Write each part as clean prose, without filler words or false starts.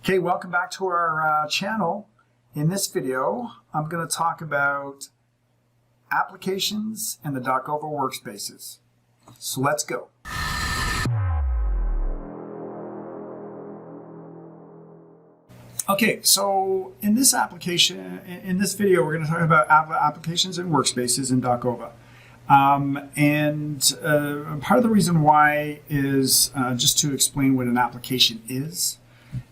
Okay, welcome back to our channel. In this video, I'm going to talk about applications and the DOCOVA Workspaces. So let's go. Okay, so in this video, we're going to talk about applications and workspaces in DOCOVA. Part of the reason why is just to explain what an application is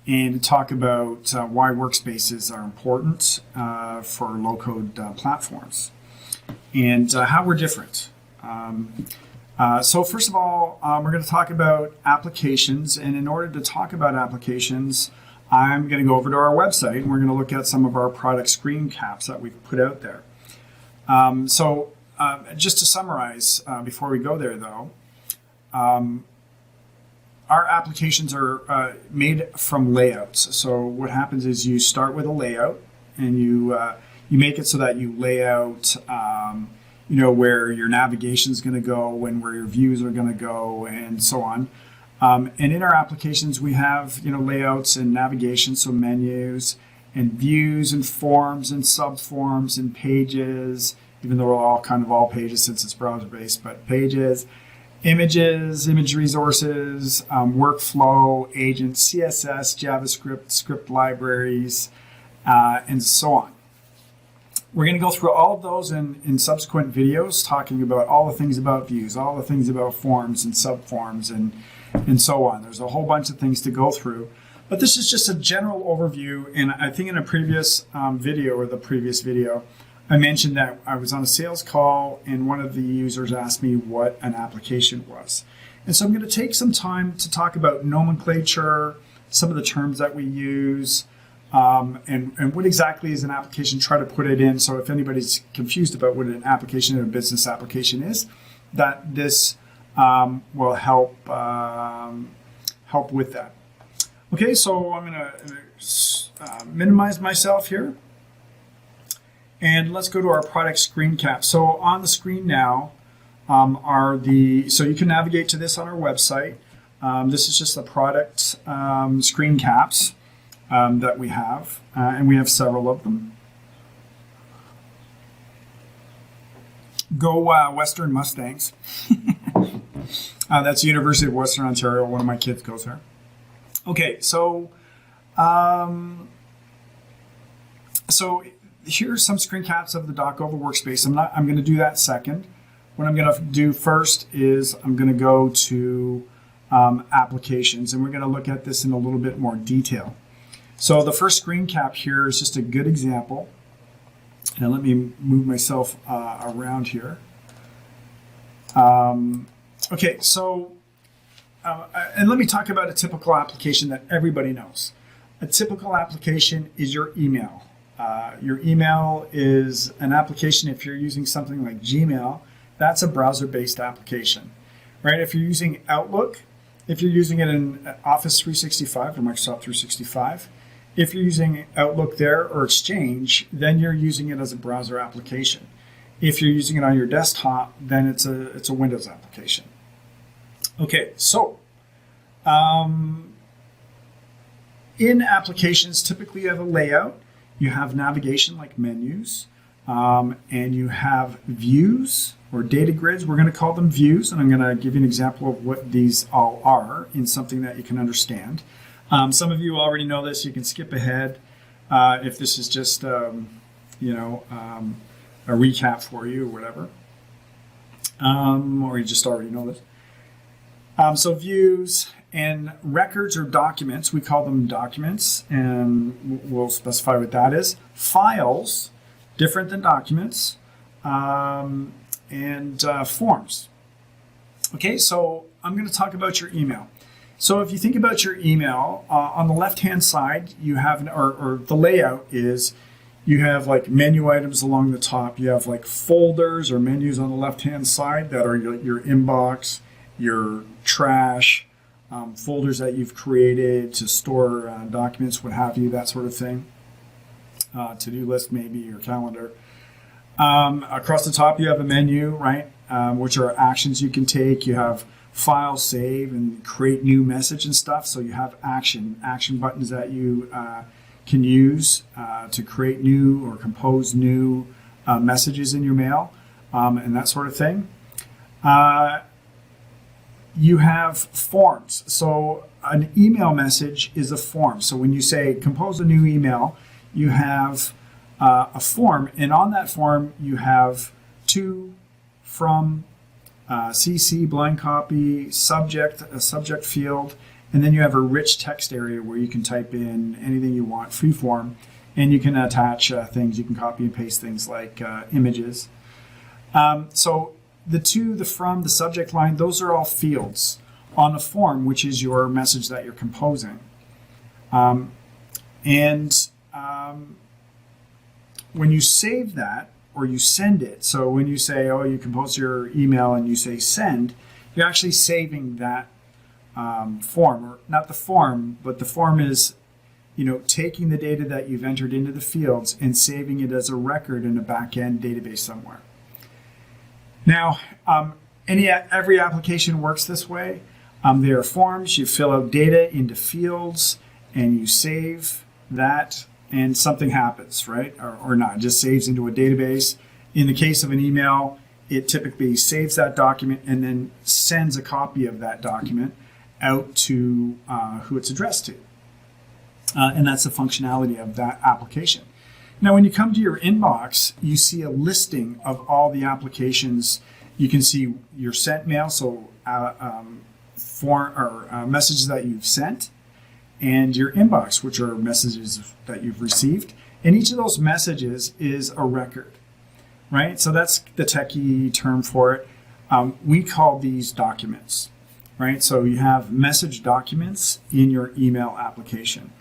and to talk about why workspaces are important for low-code platforms and how we're different. So first of all, we're going to talk about applications, and in order to talk about applications, I'm going to go over to our website and we're going to look at some of our product screen caps that we've put out there. Just to summarize, before we go there though, our applications are made from layouts. So what happens is you start with a layout and you make it so that you lay out where your navigation is going to go and where your views are going to go and so on. And in our applications we have layouts and navigation, so menus and views and forms and subforms and pages, even though we're all pages since it's browser based, but pages, images, image resources, workflow, agents, CSS, JavaScript, script libraries, and so on. We're going to go through all of those in subsequent videos, talking about all the things about views, all the things about forms and subforms and so on. There's a whole bunch of things to go through, but this is just a general overview. And I think in a previous video, or the previous video, I mentioned that I was on a sales call and one of the users asked me what an application was. And so I'm going to take some time to talk about nomenclature, some of the terms that we use, and what exactly is an application, try to put it in. So if anybody's confused about what an application and a business application is, that this will help with that. Okay, so I'm going to minimize myself here. And let's go to our product screen cap. So on the screen now so you can navigate to this on our website. This is just the product screen caps that we have, and we have several of them. Go Western Mustangs. That's the University of Western Ontario. One of my kids goes there. Okay, so here's some screen caps of the DOCOVA Workspace. I'm going to do that second. What I'm going to do first is I'm going to go to applications, and we're going to look at this in a little bit more detail. So the first screen cap here is just a good example. And let me move myself around here. Okay, so and let me talk about a typical application that everybody knows. A typical application is your email. Your email is an application. If you're using something like Gmail, that's a browser-based application, right? If you're using Outlook, if you're using it in Office 365 or Microsoft 365, if you're using Outlook there or Exchange, then you're using it as a browser application. If you're using it on your desktop, then it's a Windows application. Okay, so in applications, typically you have a layout. You have navigation like menus, and you have views or data grids. We're going to call them views, and I'm going to give you an example of what these all are in something that you can understand. Some of you already know this. You can skip ahead if this is just a recap for you or whatever, or you just already know this. So views and records or documents, we call them documents, and we'll specify what that is. Files, different than documents, and forms. Okay, so I'm going to talk about your email. So if you think about your email, on the left-hand side, you have, or the layout is, you have like menu items along the top. You have like folders or menus on the left-hand side that are your inbox, your trash, folders that you've created to store documents, what have you, that sort of thing. To-do list, maybe your calendar. Across the top, you have a menu, right? Which are actions you can take. You have file, save, and create new message and stuff. So you have action buttons that you can use to create new or compose new messages in your mail and that sort of thing. You have forms. So an email message is a form. So when you say compose a new email, you have a form, and on that form you have to, from, CC, blind copy, subject, a subject field, and then you have a rich text area where you can type in anything you want, free form, and you can attach things. You can copy and paste things like images. So the to, the from, the subject line, those are all fields on a form, which is your message that you're composing. When you save that, or you send it, so when you say, oh, you compose your email and you say send, you're actually saving that form, or not the form, but the form is, taking the data that you've entered into the fields and saving it as a record in a back-end database somewhere. Now, every application works this way. There are forms, you fill out data into fields, and you save that, and something happens, right? Or not, it just saves into a database. In the case of an email, it typically saves that document and then sends a copy of that document out to who it's addressed to. And that's the functionality of that application. Now, when you come to your inbox, you see a listing of all the applications. You can see your sent mail, so messages that you've sent, and your inbox, which are messages that you've received. And each of those messages is a record, right? So that's the techie term for it. We call these documents, right? So you have message documents in your email application.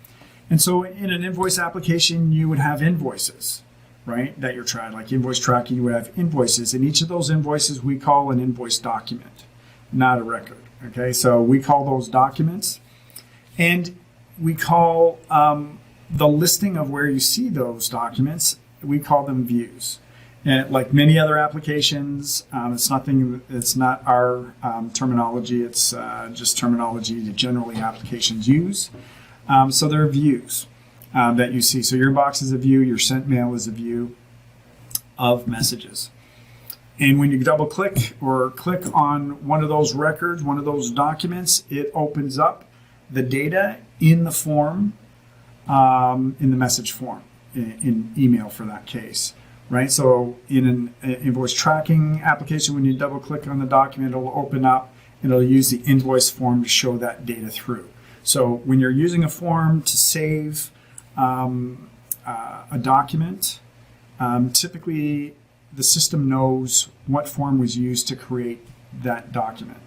And so in an invoice application, you would have invoices, right? That you're trying, like invoice tracking, you would have invoices. And each of those invoices we call an invoice document, not a record, okay? So we call those documents. And we call the listing of where you see those documents, we call them views. And like many other applications, it's not our terminology, it's just terminology that generally applications use. So there are views that you see. So your inbox is a view, your sent mail is a view of messages. And when you double click or click on one of those records, one of those documents, it opens up the data in the form, in the message form, in email for that case, right? So in an invoice tracking application, when you double click on the document, it'll open up and it'll use the invoice form to show that data through. So when you're using a form to save a document, typically the system knows what form was used to create that document.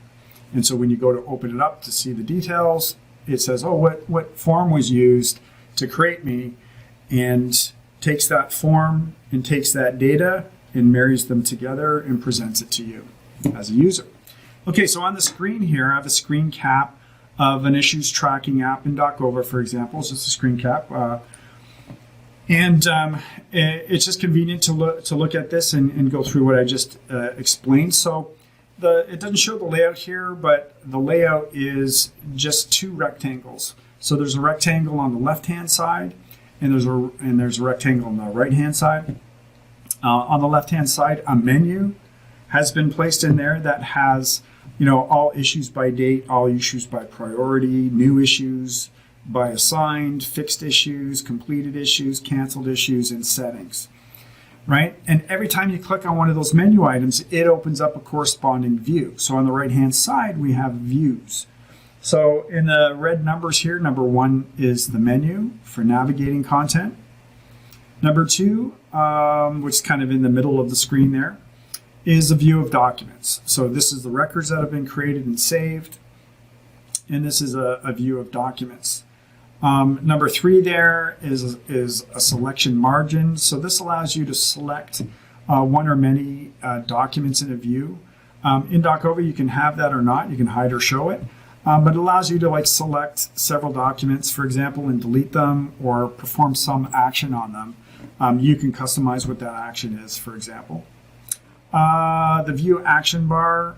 And so when you go to open it up to see the details, it says, oh, what form was used to create me, and takes that form and takes that data and marries them together and presents it to you as a user. Okay, so on the screen here, I have a screen cap of an issues tracking app in DOCOVA, for example. So it's a screen cap. It's just convenient to look at this and go through what I just explained. So it doesn't show the layout here, but the layout is just two rectangles. So there's a rectangle on the left-hand side, and there's a rectangle on the right-hand side. On the left-hand side, a menu has been placed in there that has, all issues by date, all issues by priority, new issues by assigned, fixed issues, completed issues, canceled issues, and settings. Right? And every time you click on one of those menu items, it opens up a corresponding view. So on the right-hand side, we have views. So in the red numbers here, number 1 is the menu for navigating content. Number 2, which is kind of in the middle of the screen there, is a view of documents. So this is the records that have been created and saved. And this is a view of documents. Number 3 there is a selection margin. So this allows you to select one or many documents in a view. In DOCOVA, you can have that or not. You can hide or show it. But it allows you to select several documents, for example, and delete them or perform some action on them. You can customize what that action is, for example. The view action bar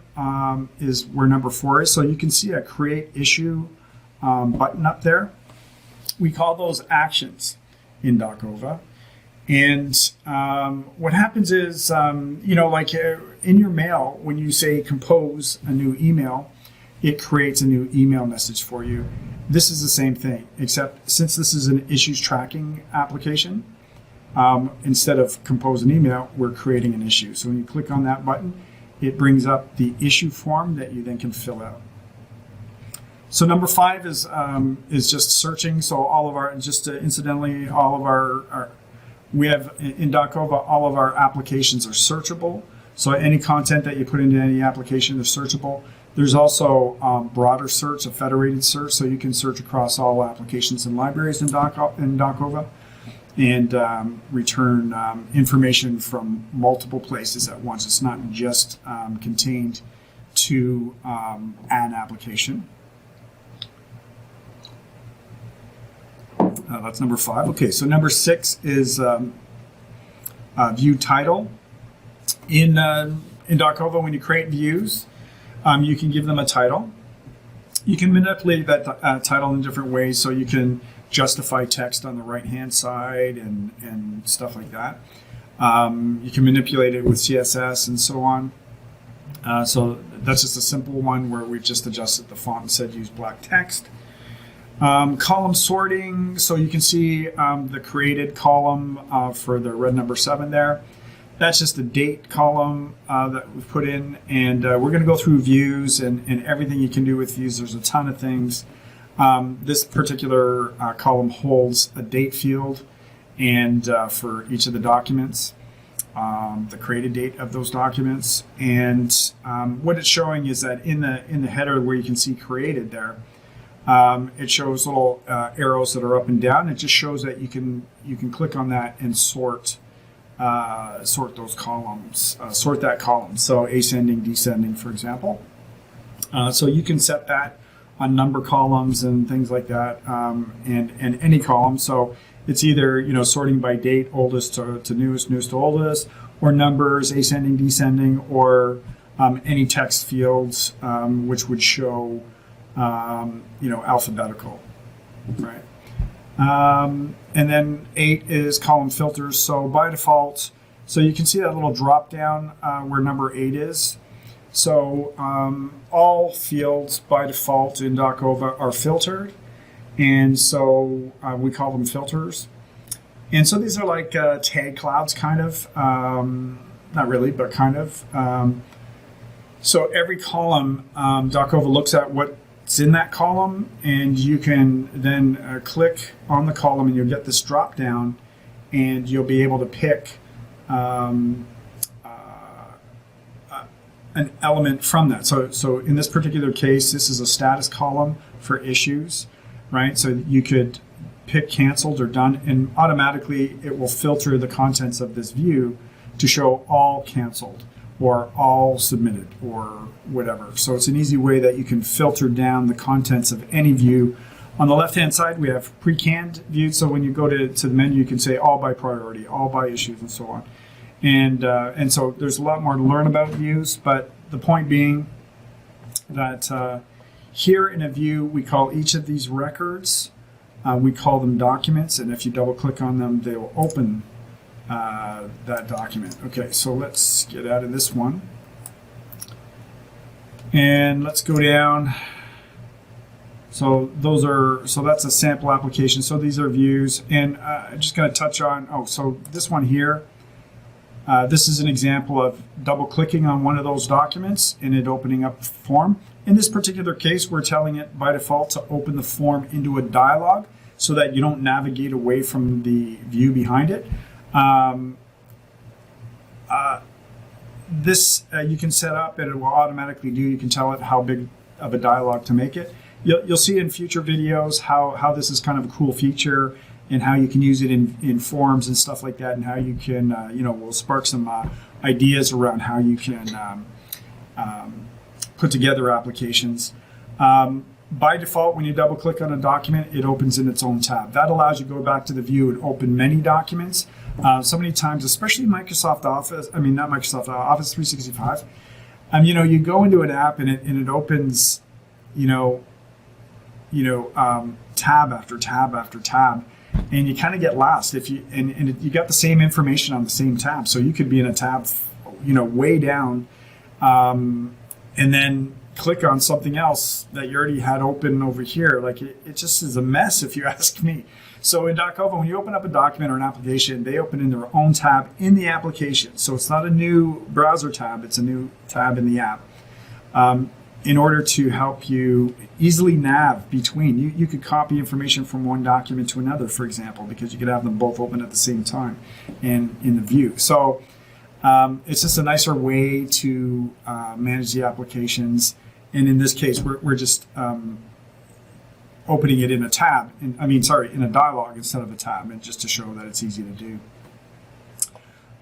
is where number 4 is. So you can see a create issue button up there. We call those actions in DOCOVA. And what happens is, like in your mail, when you say compose a new email, it creates a new email message for you. This is the same thing, except since this is an issues tracking application, instead of compose an email, we're creating an issue. So when you click on that button, it brings up the issue form that you then can fill out. So number 5 is just searching. So all of our, incidentally, all of our we have in DOCOVA, all of our applications are searchable. So any content that you put into any application is searchable. There's also broader search, a federated search, so you can search across all applications and libraries in DOCOVA and return information from multiple places at once. It's not just contained to an application. That's number 5. Okay, so number 6 is view title. In DOCOVA, when you create views, you can give them a title. You can manipulate that title in different ways, so you can justify text on the right-hand side and stuff like that. You can manipulate it with CSS and so on. So that's just a simple one where we've just adjusted the font and said use black text. Column sorting, so you can see the created column for the red number 7 there. That's just the date column that we've put in, and we're going to go through views and everything you can do with views. There's a ton of things. This particular column holds a date field, and for each of the documents, the created date of those documents. And what it's showing is that in the header where you can see created there, it shows little arrows that are up and down. It just shows that you can click on that and sort those columns, sort that column. So ascending, descending, for example. So you can set that on number columns and things like that, and any column. So it's either sorting by date, oldest to newest, newest to oldest, or numbers, ascending, descending, or any text fields which would show alphabetical, right? And then 8 is column filters. So by default, so you can see that little drop down where number 8 is. So all fields by default in DOCOVA are filtered, and so we call them filters. And so these are like tag clouds, kind of, not really, but kind of. So every column, DOCOVA looks at what's in that column, and you can then click on the column, and you'll get this drop down, and you'll be able to pick an element from that. So in this particular case, this is a status column for issues, right? So you could pick canceled or done, and automatically it will filter the contents of this view to show all canceled or all submitted or whatever. So it's an easy way that you can filter down the contents of any view. On the left-hand side, we have pre-canned views. So when you go to the menu, you can say all by priority, all by issues, and so on. And so there's a lot more to learn about views, but the point being that here in a view, we call each of these records, we call them documents, and if you double click on them, they will open that document. Okay, so let's get out of this one. And let's go down. So that's a sample application. So these are views, and I'm just going to touch on, so this one here, this is an example of double clicking on one of those documents and it opening up the form. In this particular case, we're telling it by default to open the form into a dialog so that you don't navigate away from the view behind it. This you can set up, and it will automatically do. You can tell it how big of a dialog to make it. You'll see in future videos how this is kind of a cool feature, and how you can use it in forms and stuff like that, and how you can, we'll spark some ideas around how you can put together applications. by default, when you double click on a document, it opens in its own tab. That allows you to go back to the view and open many documents. So many times, especially Microsoft Office, I mean, not Microsoft, Office 365, you go into an app and it opens, tab after tab after tab, and you kind of get lost if you, and you got the same information on the same tab. So you could be in a tab, way down, and then click on something else that you already had open over here. Like it just is a mess if you ask me. So in DOCOVA, when you open up a document or an application, they open in their own tab in the application. So it's not a new browser tab, it's a new tab in the app. In order to help you easily nav between, you could copy information from one document to another, for example, because you could have them both open at the same time and in the view. So it's just a nicer way to manage the applications. And in this case, we're just opening it in a tab, in a dialog instead of a tab, and just to show that it's easy to do.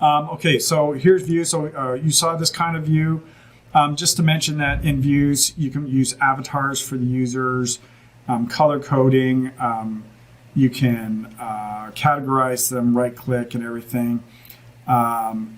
Okay, so here's view. So you saw this kind of view. Just to mention that in views, you can use avatars for the users, color coding. You can categorize them, right click and everything.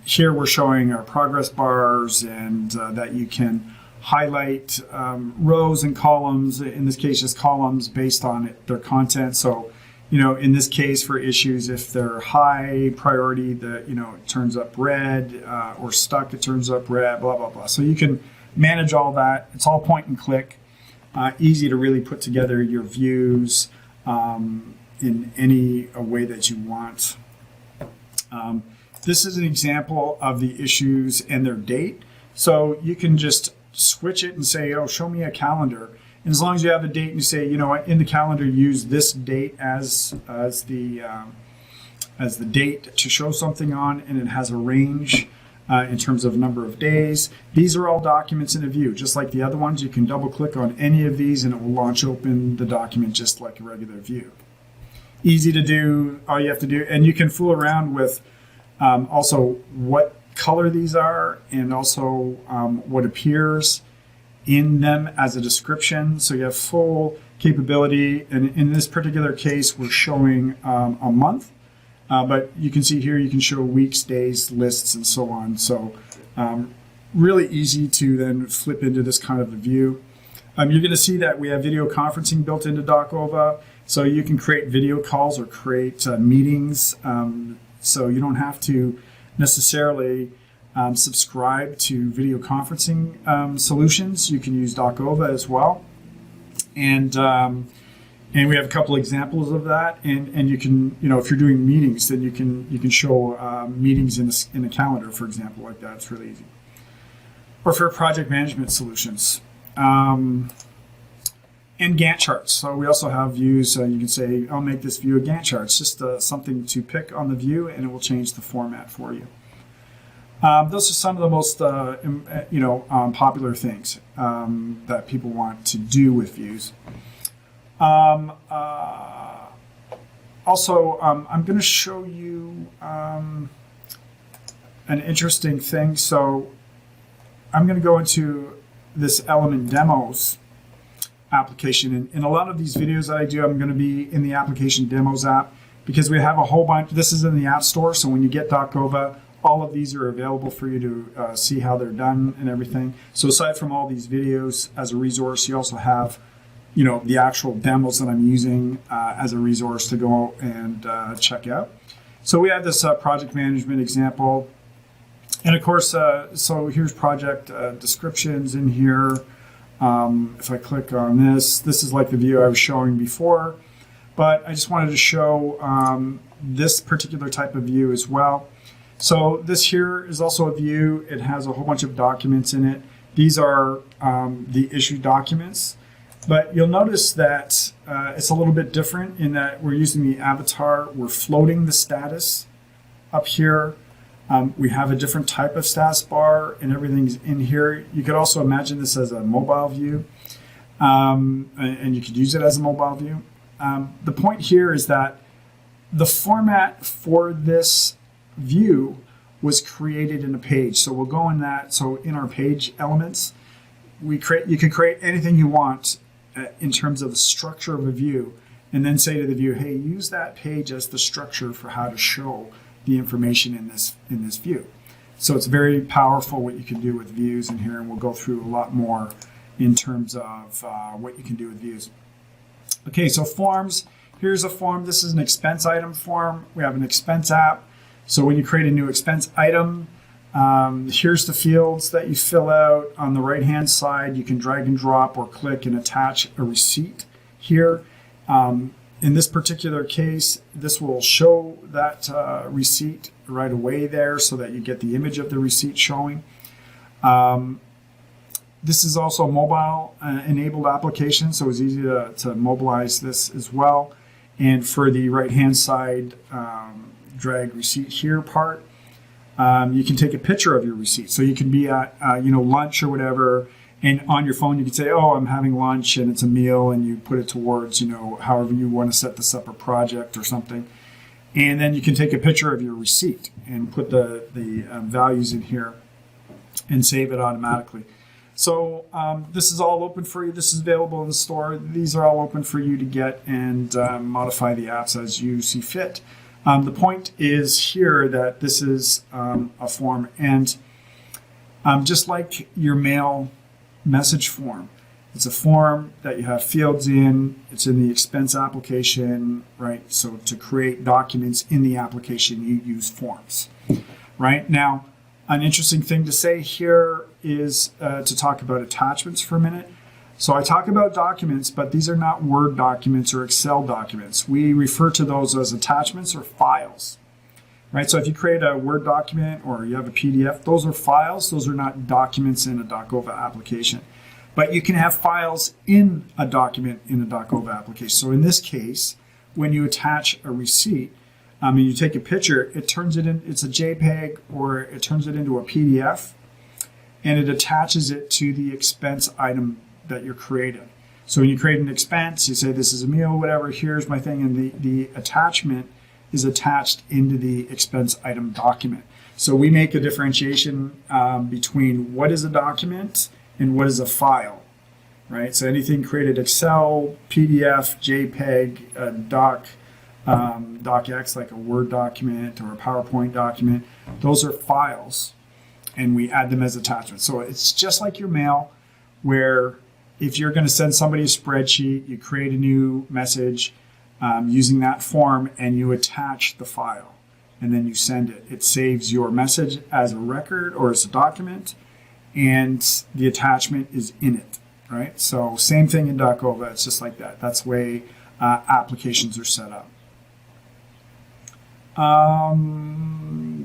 Here we're showing our progress bars, and that you can highlight rows and columns, in this case just columns based on their content. So in this case for issues, if they're high priority, it turns up red, or stuck, it turns up red, blah blah blah. So you can manage all that. It's all point and click, easy to really put together your views in any way that you want. This is an example of the issues and their date. So you can just switch it and say, oh, show me a calendar. And as long as you have a date and you say, in the calendar, use this date as the date to show something on, and it has a range in terms of number of days. These are all documents in a view. Just like the other ones, you can double click on any of these and it will launch open the document just like a regular view. Easy to do, all you have to do, and you can fool around with also what color these are, and also what appears in them as a description. So you have full capability, and in this particular case we're showing a month, but you can see here you can show weeks, days, lists, and so on. So really easy to then flip into this kind of a view. You're going to see that we have video conferencing built into DOCOVA, so you can create video calls or create meetings, so you don't have to necessarily subscribe to video conferencing solutions. You can use DOCOVA as well, and we have a couple examples of that. And you can, if you're doing meetings, then you can show meetings in a calendar, for example, like that. It's really easy. Or for project management solutions, and Gantt charts. So we also have views. You can say, I'll make this view a Gantt chart. It's just something to pick on the view, and it will change the format for you. Those are some of the most popular things that people want to do with views. Also, I'm going to show you an interesting thing. So I'm going to go into this Element Demos application. And in a lot of these videos that I do, I'm going to be in the Application Demos app, because we have a whole bunch. This is in the App Store, so when you get DOCOVA, all of these are available for you to see how they're done and everything. So aside from all these videos as a resource, you also have, the actual demos that I'm using as a resource to go and check out. So we have this project management example. And of course, so here's project descriptions in here. If I click on this is like the view I was showing before. But I just wanted to show this particular type of view as well. So this here is also a view. It has a whole bunch of documents in it. These are the issue documents. But you'll notice that it's a little bit different in that we're using the avatar. We're floating the status up here. We have a different type of status bar, and everything's in here. You could also imagine this as a mobile view, and you could use it as a mobile view. The point here is that the format for this view was created in a page. So we'll go in that. So in our page elements, you can create anything you want in terms of the structure of a view, and then say to the view, hey, use that page as the structure for how to show the information in this view. So it's very powerful what you can do with views in here, and we'll go through a lot more in terms of what you can do with views. Okay, so forms. Here's a form. This is an expense item form. We have an expense app. So when you create a new expense item, here's the fields that you fill out. On the right-hand side, you can drag and drop or click and attach a receipt here. In this particular case, this will show that receipt right away there so that you get the image of the receipt showing. This is also a mobile enabled application, so it's easy to mobilize this as well. And for the right-hand side drag receipt here part, you can take a picture of your receipt. So you can be at lunch or whatever, and on your phone you can say, oh, I'm having lunch and it's a meal, and you put it towards, however you want to set this up, a project or something. And then you can take a picture of your receipt and put the values in here and save it automatically. So this is all open for you. This is available in the store. These are all open for you to get and modify the apps as you see fit. The point is here that this is a form, and just like your mail message form, it's a form that you have fields in. It's in the expense application, right? So to create documents in the application, you use forms, right? Now, an interesting thing to say here is to talk about attachments for a minute. So I talk about documents, but these are not Word documents or Excel documents. We refer to those as attachments or files, right? So if you create a Word document or you have a PDF, those are files. Those are not documents in a DOCOVA application. But you can have files in a document in a DOCOVA application. So in this case, when you attach a receipt, and you take a picture, it turns it in, it's a JPEG, or it turns it into a PDF, and it attaches it to the expense item that you're creating. So when you create an expense, you say this is a meal, whatever, here's my thing, and the attachment is attached into the expense item document. So we make a differentiation between what is a document and what is a file, right? So anything created Excel, PDF, JPEG, docx, like a Word document or a PowerPoint document, those are files, and we add them as attachments. So it's just like your mail, where if you're going to send somebody a spreadsheet, you create a new message using that form, and you attach the file, and then you send it. It saves your message as a record or as a document, and the attachment is in it, right? So same thing in DOCOVA. It's just like that. That's the way applications are set up.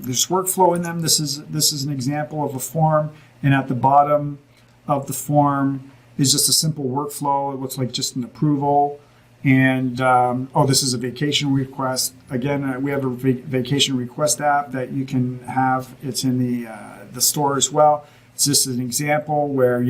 There's workflow in them. This is an example of a form, and at the bottom of the form is just a simple workflow. It looks like just an approval, and this is a vacation request. Again, we have a vacation request app that you can have. It's in the store as well. It's just an example where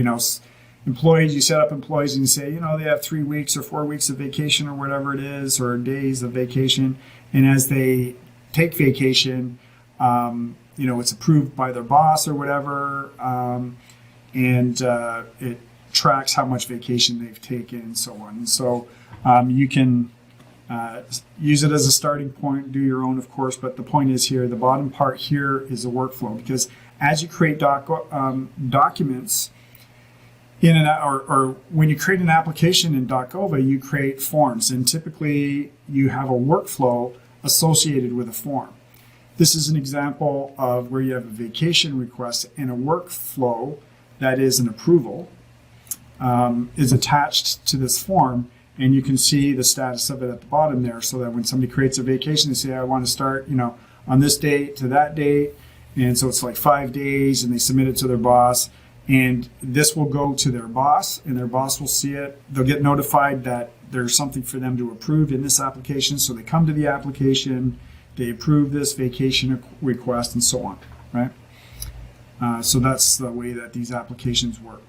employees, you set up employees and you say they have 3 weeks or 4 weeks of vacation or whatever it is, or days of vacation, and as they take vacation, it's approved by their boss or whatever, and it tracks how much vacation they've taken and so on. And so you can use it as a starting point, do your own, of course, but the point is here, the bottom part here is a workflow, because as you create documents in or when you create an application in DOCOVA, you create forms, and typically you have a workflow associated with a form. This is an example of where you have a vacation request, and a workflow that is an approval is attached to this form, and you can see the status of it at the bottom there, so that when somebody creates a vacation, they say, I want to start on this date to that date, and so it's like 5 days, and they submit it to their boss, and this will go to their boss, and their boss will see it. They'll get notified that there's something for them to approve in this application, so they come to the application, they approve this vacation request, and so on, right? So that's the way that these applications work.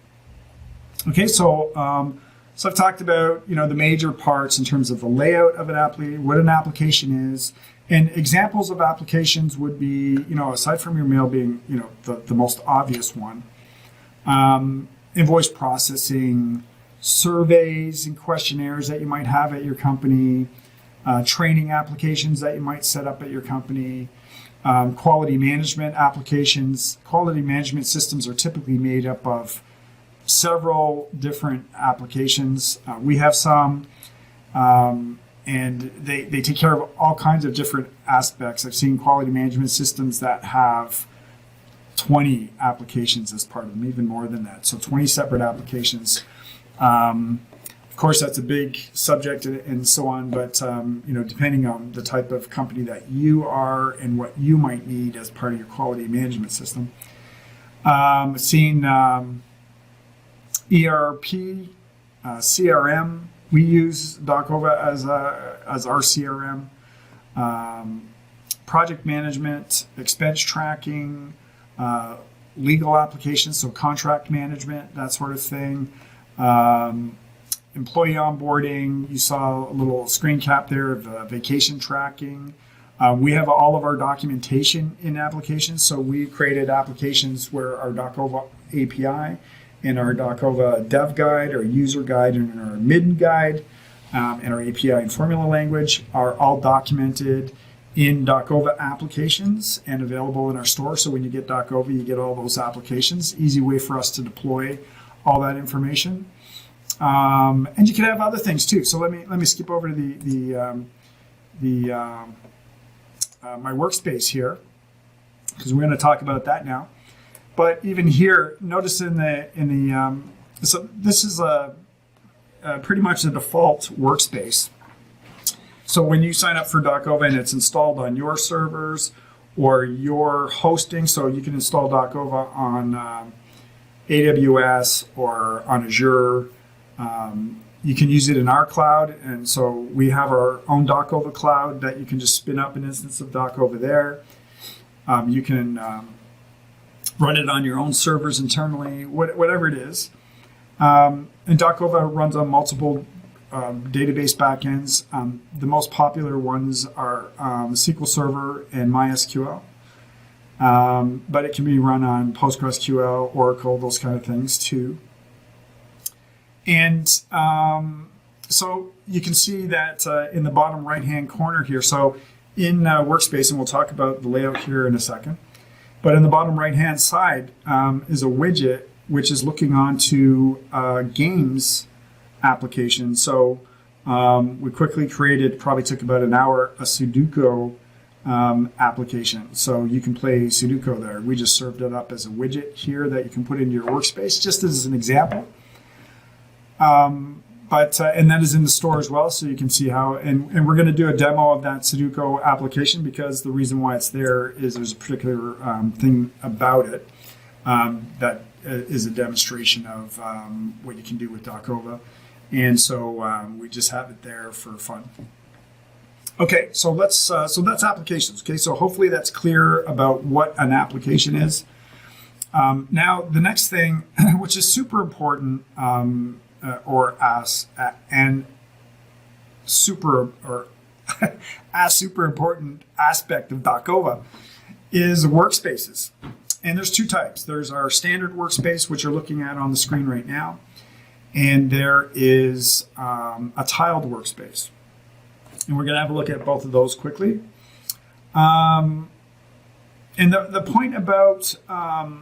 Okay, so I've talked about the major parts in terms of the layout of an application, what an application is, and examples of applications would be aside from your mail being the most obvious one, invoice processing, surveys and questionnaires that you might have at your company, training applications that you might set up at your company, quality management applications. Quality management systems are typically made up of several different applications. We have some, and they take care of all kinds of different aspects. I've seen quality management systems that have 20 applications as part of them, even more than that. So 20 separate applications. Of course, that's a big subject and so on, but depending on the type of company that you are and what you might need as part of your quality management system. Seeing ERP, CRM. We use DOCOVA as our CRM. Project management, expense tracking, legal applications, so contract management, that sort of thing. Employee onboarding, you saw a little screen cap there of vacation tracking. We have all of our documentation in applications, so we created applications where our DOCOVA API and our DOCOVA dev guide, our user guide, and our midden guide, and our API and formula language are all documented in DOCOVA applications and available in our store. So when you get DOCOVA, you get all those applications. Easy way for us to deploy all that information. And you can have other things too. So let me skip over to my workspace here, because we're going to talk about that now. But even here, notice so this is pretty much the default workspace. So when you sign up for DOCOVA and it's installed on your servers or your hosting, so you can install DOCOVA on AWS or on Azure. You can use it in our cloud, and so we have our own DOCOVA cloud that you can just spin up an instance of DOCOVA there. You can run it on your own servers internally, whatever it is. And DOCOVA runs on multiple database backends. The most popular ones are SQL Server and MySQL, but it can be run on PostgreSQL, Oracle, those kind of things too. And so you can see that in the bottom right-hand corner here. So in Workspace, and we'll talk about the layout here in a second, but in the bottom right-hand side is a widget which is looking onto games application. So we quickly created, probably took about an hour, a Sudoku application. So you can play Sudoku there. We just served it up as a widget here that you can put into your workspace, just as an example. And that is in the store as well, so you can see how, and we're going to do a demo of that Sudoku application, because the reason why it's there is there's a particular thing about it that is a demonstration of what you can do with DOCOVA. And so we just have it there for fun. Okay, so that's applications. Okay, so hopefully that's clear about what an application is. Now the next thing, which is super important, super important aspect of DOCOVA is workspaces. And there's two types. There's our standard workspace, which you're looking at on the screen right now, and there is a tiled workspace. And we're going to have a look at both of those quickly. And the point about a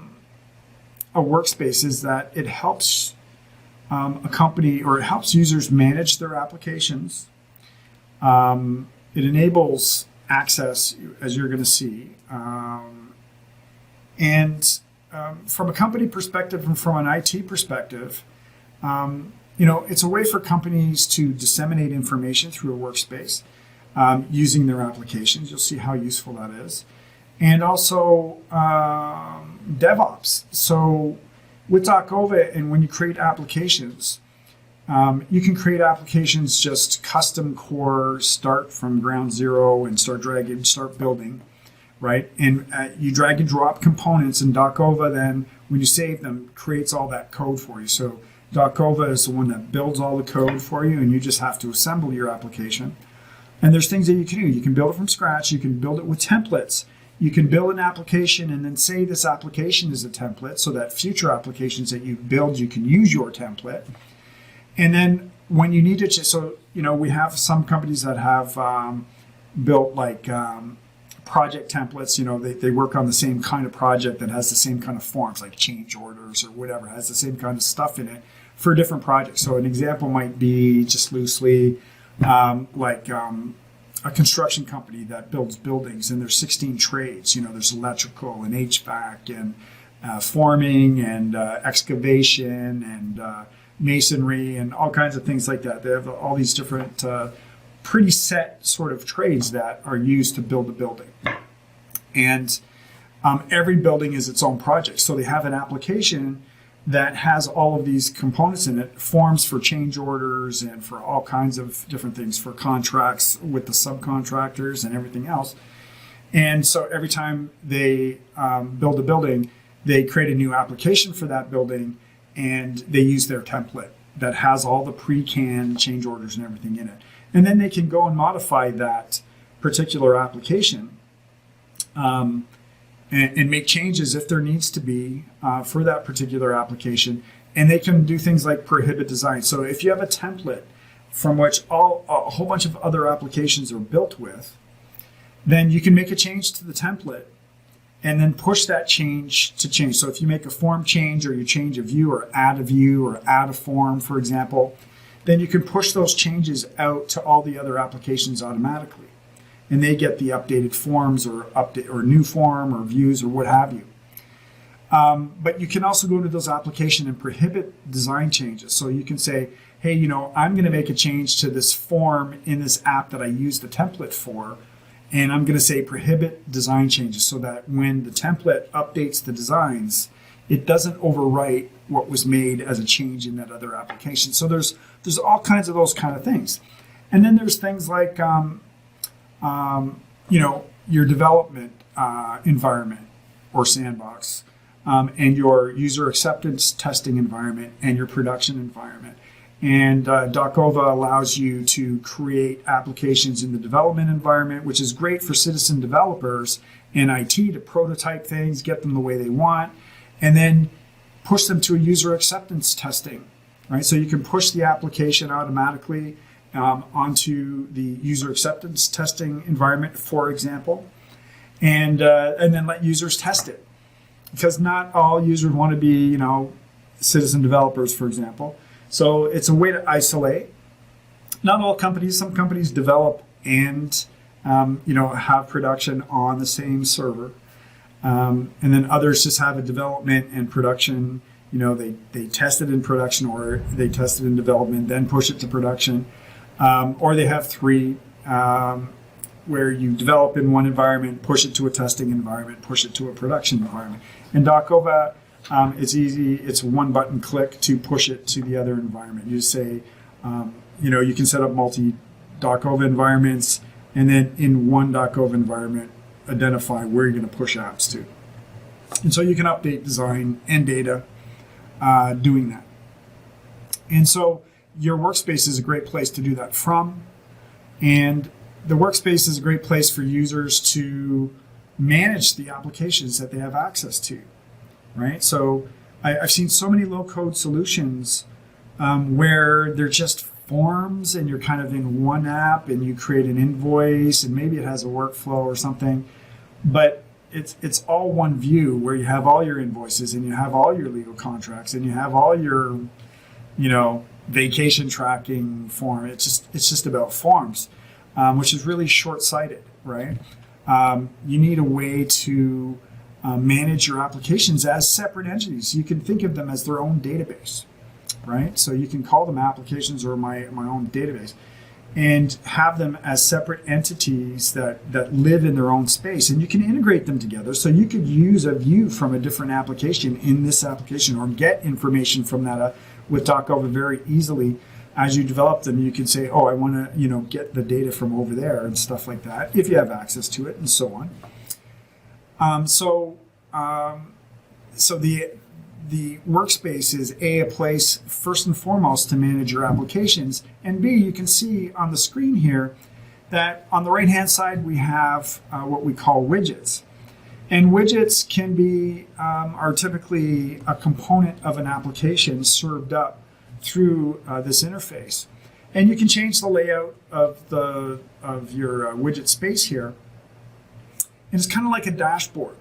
workspace is that it helps a company, or it helps users manage their applications. It enables access, as you're going to see. And from a company perspective and from an IT perspective, it's a way for companies to disseminate information through a workspace using their applications. You'll see how useful that is. And also DevOps. So with DOCOVA, and when you create applications, you can create applications just custom core, start from ground zero and start building, right? And you drag and drop components, and DOCOVA then, when you save them, creates all that code for you. So DOCOVA is the one that builds all the code for you, and you just have to assemble your application. And there's things that you can do. You can build it from scratch. You can build it with templates. You can build an application and then say this application is a template, so that future applications that you build, you can use your template. And then when you need to, so, we have some companies that have built like project templates. They work on the same kind of project that has the same kind of forms, like change orders or whatever, has the same kind of stuff in it for different projects. So an example might be, just loosely, like a construction company that builds buildings, and there's 16 trades. There's electrical and HVAC and forming and excavation and masonry and all kinds of things like that. They have all these different pretty set sort of trades that are used to build a building. And every building is its own project. So they have an application that has all of these components in it, forms for change orders and for all kinds of different things, for contracts with the subcontractors and everything else. And so every time they build a building, they create a new application for that building, and they use their template that has all the pre-canned change orders and everything in it. And then they can go and modify that particular application and make changes if there needs to be for that particular application. And they can do things like prohibit design. So if you have a template from which a whole bunch of other applications are built with, then you can make a change to the template and then push that change to change. So if you make a form change, or you change a view or add a form, for example, then you can push those changes out to all the other applications automatically. And they get the updated forms or new form or views or what have you. But you can also go to those applications and prohibit design changes. So you can say, hey, I'm going to make a change to this form in this app that I use the template for. And I'm going to say prohibit design changes, so that when the template updates the designs, it doesn't overwrite what was made as a change in that other application. So there's all kinds of those kind of things. And then there's things like, your development environment or sandbox, and your user acceptance testing environment and your production environment. And DOCOVA allows you to create applications in the development environment, which is great for citizen developers in IT to prototype things, get them the way they want, and then push them to a user acceptance testing, right? So you can push the application automatically onto the user acceptance testing environment, for example, and then let users test it. Because not all users want to be, citizen developers, for example. So it's a way to isolate. Not all companies. Some companies develop and have production on the same server, and then others just have a development and production. They test it in production, or they test it in development, then push it to production, or they have three, where you develop in one environment, push it to a testing environment, push it to a production environment. And DOCOVA, it's easy. It's a one-button click to push it to the other environment. You just say, you can set up multi-DOCOVA environments, and then in one DOCOVA environment, identify where you're going to push apps to. And so you can update design and data doing that. And so your workspace is a great place to do that from. And the workspace is a great place for users to manage the applications that they have access to. Right? So I've seen so many low-code solutions where they're just forms, and you're kind of in one app, and you create an invoice, and maybe it has a workflow or something, but it's all one view where you have all your invoices, and you have all your legal contracts, and you have all your vacation tracking form. It's just about forms, which is really short-sighted, right? You need a way to manage your applications as separate entities. You can think of them as their own database, right? So you can call them applications or my own database, and have them as separate entities that live in their own space. And you can integrate them together. So you could use a view from a different application in this application, or get information from that with DOCOVA very easily. As you develop them, you can say, oh, I want to get the data from over there and stuff like that, if you have access to it, and so on. So the workspace is a place first and foremost to manage your applications, and B, you can see on the screen here that on the right hand side we have what we call widgets, and widgets can be are typically a component of an application served up through this interface. And you can change the layout of your widget space here. And it's kind of like a dashboard.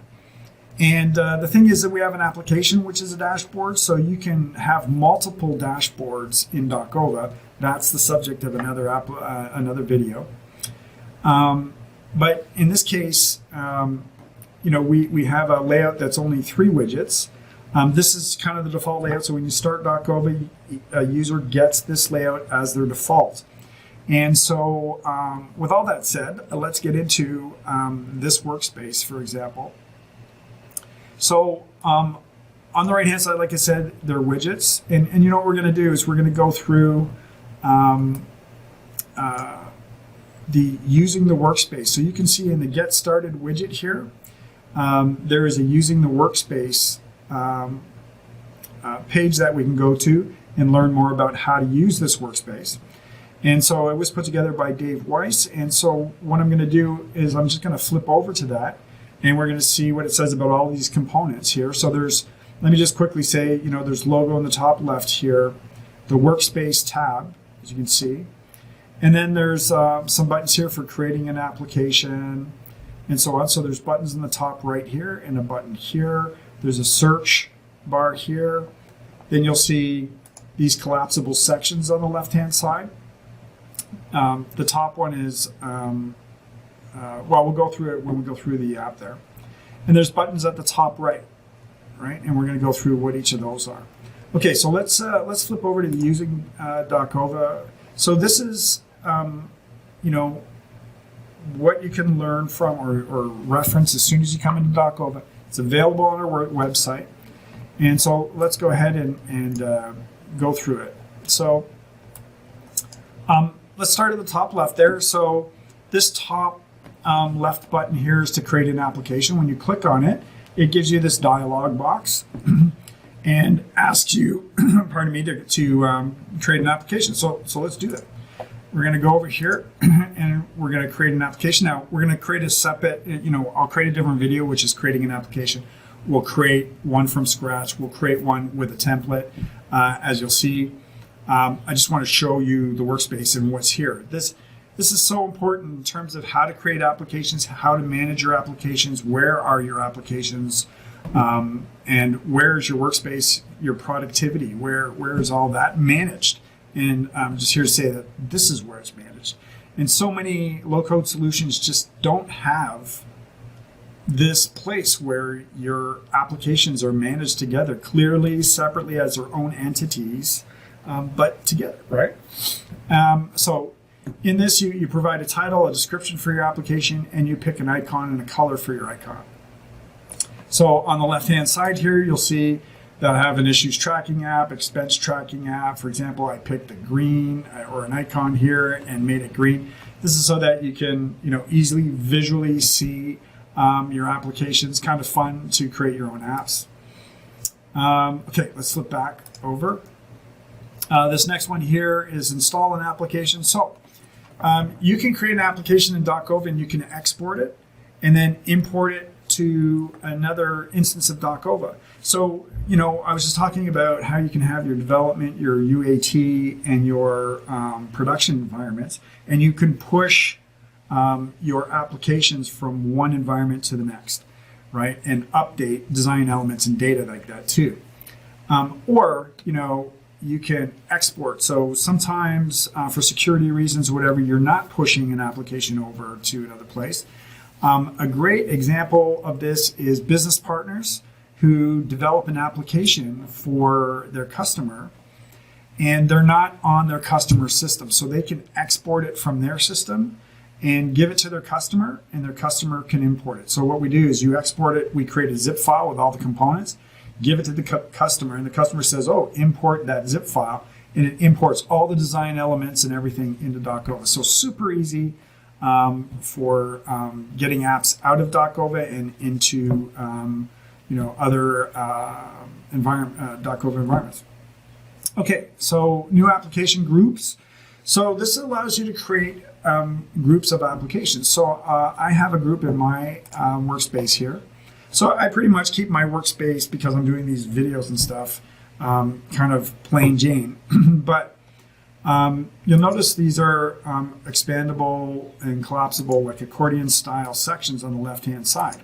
And the thing is that we have an application which is a dashboard, so you can have multiple dashboards in DOCOVA. That's the subject of another video. But in this case, we have a layout that's only 3 widgets. This is kind of the default layout, so when you start DOCOVA, a user gets this layout as their default. And so with all that said, let's get into this workspace, for example. So on the right hand side, like I said, they're widgets. And you know what we're going to do is we're going to go through using the workspace. So you can see in the Get Started widget here, there is a using the workspace page that we can go to and learn more about how to use this workspace. And so it was put together by Dave Weiss. And so what I'm going to do is I'm just going to flip over to that, and we're going to see what it says about all these components here. So let me just quickly say, there's logo in the top left here, the workspace tab, as you can see. And then there's some buttons here for creating an application and so on. So there's buttons in the top right here and a button here. There's a search bar here. Then you'll see these collapsible sections on the left-hand side. The top one is, we'll go through it when we go through the app there. And there's buttons at the top right? And we're going to go through what each of those are. Okay, so let's flip over to the using DOCOVA. So this is, what you can learn from or reference as soon as you come into DOCOVA. It's available on our website. And so let's go ahead and go through it. So let's start at the top left there. So this top left button here is to create an application. When you click on it, it gives you this dialog box and asks you, pardon me, to create an application. So let's do that. We're going to go over here and we're going to create an application. Now we're going to create a separate, I'll create a different video, which is creating an application. We'll create one from scratch. We'll create one with a template. As you'll see, I just want to show you the workspace and what's here. This is so important in terms of how to create applications, how to manage your applications, where are your applications, and where is your workspace, your productivity, where is all that managed? And I'm just here to say that this is where it's managed. And so many low-code solutions just don't have this place where your applications are managed together, clearly, separately as their own entities, but together, right? So in this, you provide a title, a description for your application, and you pick an icon and a color for your icon. So on the left-hand side here, you'll see that I have an issues tracking app, expense tracking app. For example, I picked the green or an icon here and made it green. This is so that you can, easily visually see your applications. Kind of fun to create your own apps. Okay, let's flip back over. This next one here is install an application. So you can create an application in DOCOVA and you can export it and then import it to another instance of DOCOVA. So, I was just talking about how you can have your development, your UAT, and your production environments, and you can push your applications from one environment to the next, right? And update design elements and data like that too. Or, you can export. So sometimes for security reasons, whatever, you're not pushing an application over to another place. A great example of this is business partners who develop an application for their customer and they're not on their customer system. So they can export it from their system and give it to their customer and their customer can import it. So what we do is you export it, we create a zip file with all the components, give it to the customer, and the customer says, oh, import that zip file, and it imports all the design elements and everything into DOCOVA. So super easy for getting apps out of DOCOVA and into other DOCOVA environments. Okay, so new application groups. So this allows you to create groups of applications. So I have a group in my workspace here. So I pretty much keep my workspace, because I'm doing these videos and stuff, kind of plain Jane. But you'll notice these are expandable and collapsible, like accordion style sections on the left hand side.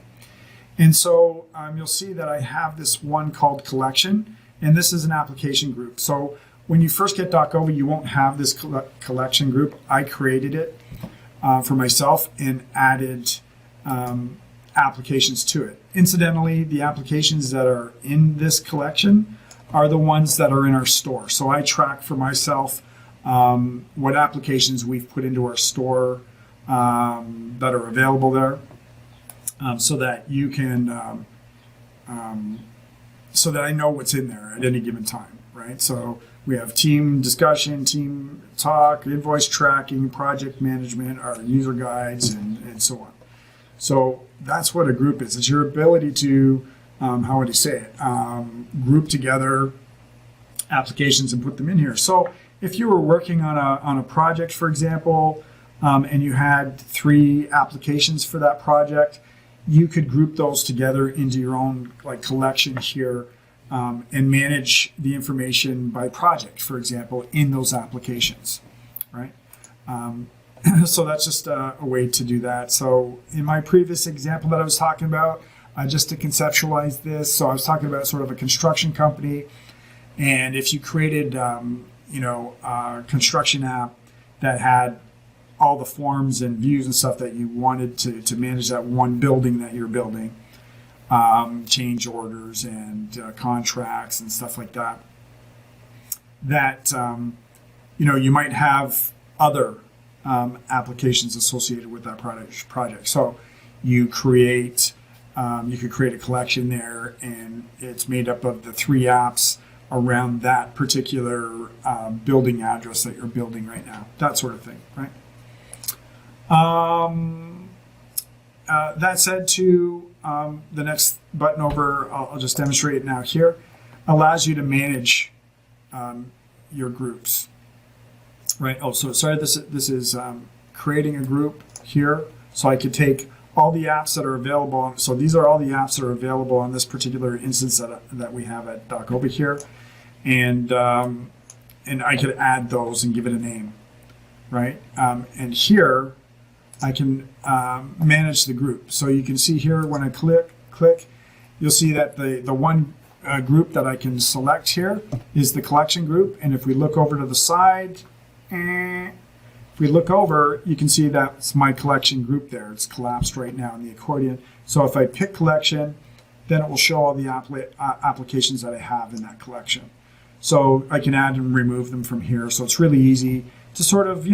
And so you'll see that I have this one called collection, and this is an application group. So when you first get DOCOVA, you won't have this collection group. I created it for myself and added applications to it. Incidentally, the applications that are in this collection are the ones that are in our store. So I track for myself what applications we've put into our store that are available there, so that you can, so that I know what's in there at any given time, right? So we have team discussion, team talk, invoice tracking, project management, our user guides, and so on. So that's what a group is. It's your ability to, how would you say it, group together applications and put them in here. So if you were working on a project, for example, and you had 3 applications for that project, you could group those together into your own like collection here, and manage the information by project, for example, in those applications, right? So that's just a way to do that. So in my previous example that I was talking about, just to conceptualize this, so I was talking about sort of a construction company, and if you created, a construction app that had all the forms and views and stuff that you wanted to manage that one building that you're building, change orders and contracts and stuff like that, that, you might have other applications associated with that project. So you could create a collection there, and it's made up of the 3 apps around that particular building address that you're building right now, that sort of thing, right? That said, too, the next button over, I'll just demonstrate it now here, allows you to manage your groups, right? Oh, so sorry, this is creating a group here. So I could take all the apps that are available. So these are all the apps that are available on this particular instance that we have at DOCOVA here, and I could add those and give it a name, right? And here I can manage the group. So you can see here when I click, you'll see that the one group that I can select here is the collection group. And if we look over to the side, if we look over, you can see that's my collection group there. It's collapsed right now in the accordion. So if I pick collection, then it will show all the applications that I have in that collection. So I can add and remove them from here. So it's really easy to sort of,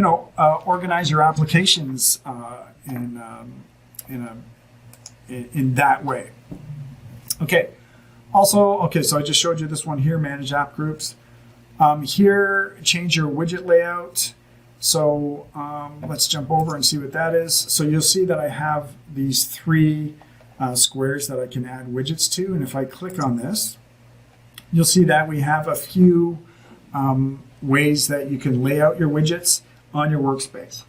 organize your applications in that way. Okay. Also, so I just showed you this one here, manage app groups. Here, change your widget layout. So let's jump over and see what that is. So you'll see that I have these 3 squares that I can add widgets to. And if I click on this, you'll see that we have a few ways that you can lay out your widgets on your workspace.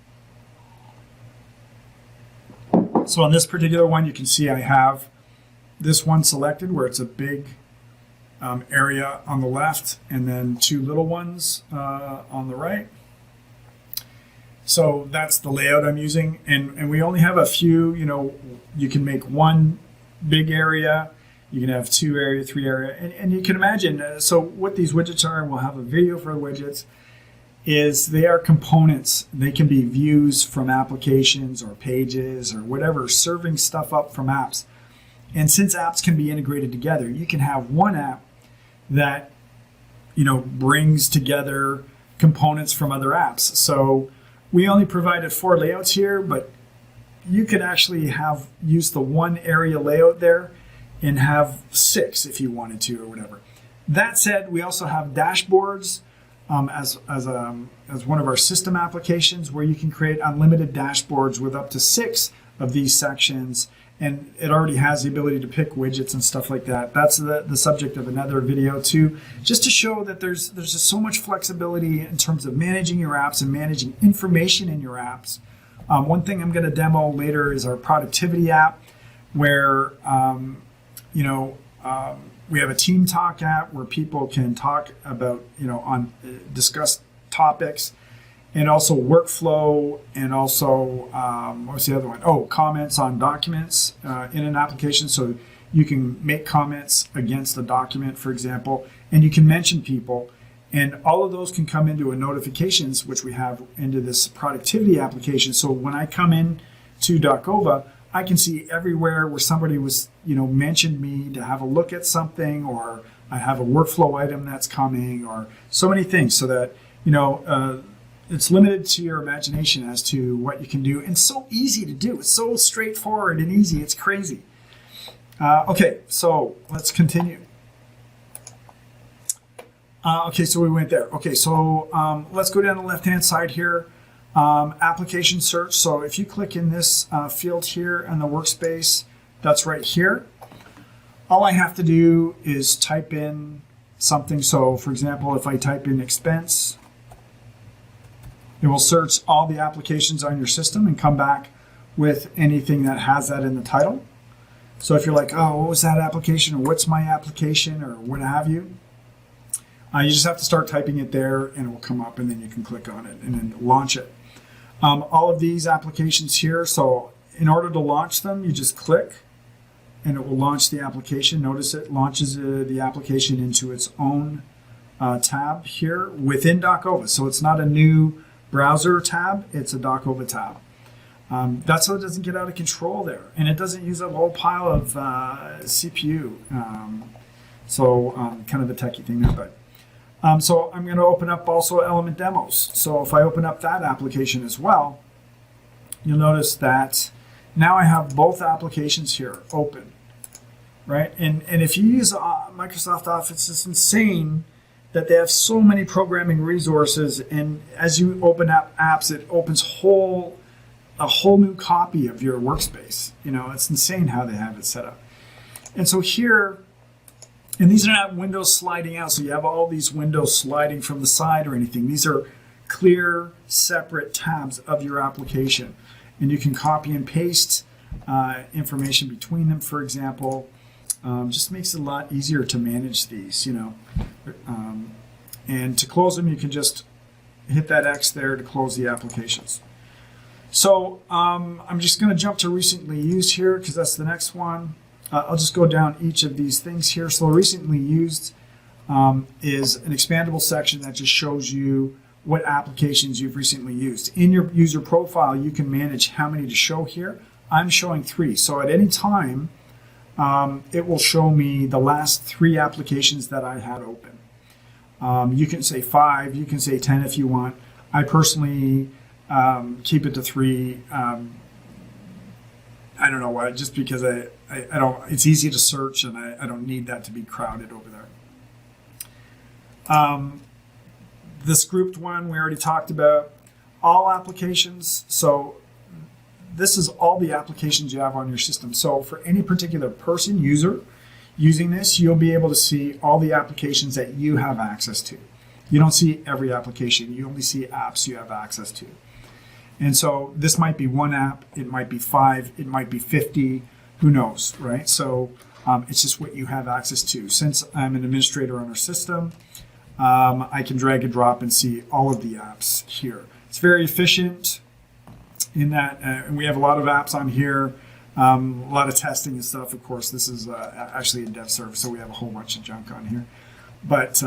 So on this particular one, you can see I have this one selected where it's a big area on the left and then 2 little ones on the right. So that's the layout I'm using. And we only have a few, you can make one big area, you can have 2 area, 3 area, and you can imagine, so what these widgets are, and we'll have a video for the widgets, is they are components. They can be views from applications or pages or whatever, serving stuff up from apps. And since apps can be integrated together, you can have one app that, brings together components from other apps. So we only provided 4 layouts here, but you could actually use the one area layout there and have 6 if you wanted to or whatever. That said, we also have dashboards as one of our system applications where you can create unlimited dashboards with up to 6 of these sections, and it already has the ability to pick widgets and stuff like that. That's the subject of another video too, just to show that there's just so much flexibility in terms of managing your apps and managing information in your apps. One thing I'm going to demo later is our productivity app, where we have a team talk app where people can talk about, discuss topics, and also workflow, and also, what's the other one? Oh, comments on documents in an application. So you can make comments against a document, for example, and you can mention people. And all of those can come into a notifications, which we have into this productivity application. So when I come in to DOCOVA, I can see everywhere where somebody was, mentioned me to have a look at something, or I have a workflow item that's coming, or so many things, so that, it's limited to your imagination as to what you can do. And so easy to do. It's so straightforward and easy. It's crazy. Okay, so let's continue. Okay, so we went there. Okay, so let's go down the left-hand side here. Application search. So if you click in this field here in the workspace, that's right here. All I have to do is type in something. So for example, if I type in expense, it will search all the applications on your system and come back with anything that has that in the title. So if you're like, oh, what was that application, or what's my application, or what have you, you just have to start typing it there and it will come up, and then you can click on it and then launch it. All of these applications here, so in order to launch them, you just click and it will launch the application. Notice it launches the application into its own tab here within DOCOVA. So it's not a new browser tab, it's a DOCOVA tab. That's so it doesn't get out of control there, and it doesn't use a whole pile of CPU. Kind of a techie thing there, but so I'm going to open up also element demos. So if I open up that application as well, you'll notice that now I have both applications here open, right? And if you use Microsoft Office, it's insane that they have so many programming resources, and as you open up apps, it opens a whole new copy of your workspace. It's insane how they have it set up. And so here, and these are not windows sliding out, so you have all these windows sliding from the side or anything. These are clear, separate tabs of your application. And you can copy and paste information between them, for example. Just makes it a lot easier to manage these, and to close them, you can just hit that X there to close the applications. So I'm just going to jump to recently used here because that's the next one. I'll just go down each of these things here. So recently used is an expandable section that just shows you what applications you've recently used. In your user profile, you can manage how many to show here. I'm showing 3. So at any time, it will show me the last 3 applications that I had open. You can say 5, you can say 10 if you want. I personally keep it to 3. I don't know why, just because I don't, it's easy to search, and I don't need that to be crowded over there. This grouped one we already talked about. All applications, so this is all the applications you have on your system. So for any particular person, user, using this, you'll be able to see all the applications that you have access to. You don't see every application, you only see apps you have access to. And so this might be 1 app, it might be 5, it might be 50, who knows, right? So it's just what you have access to. Since I'm an administrator on our system, I can drag and drop and see all of the apps here. It's very efficient in that, and we have a lot of apps on here, a lot of testing and stuff. Of course, this is actually a dev service, so we have a whole bunch of junk on here. But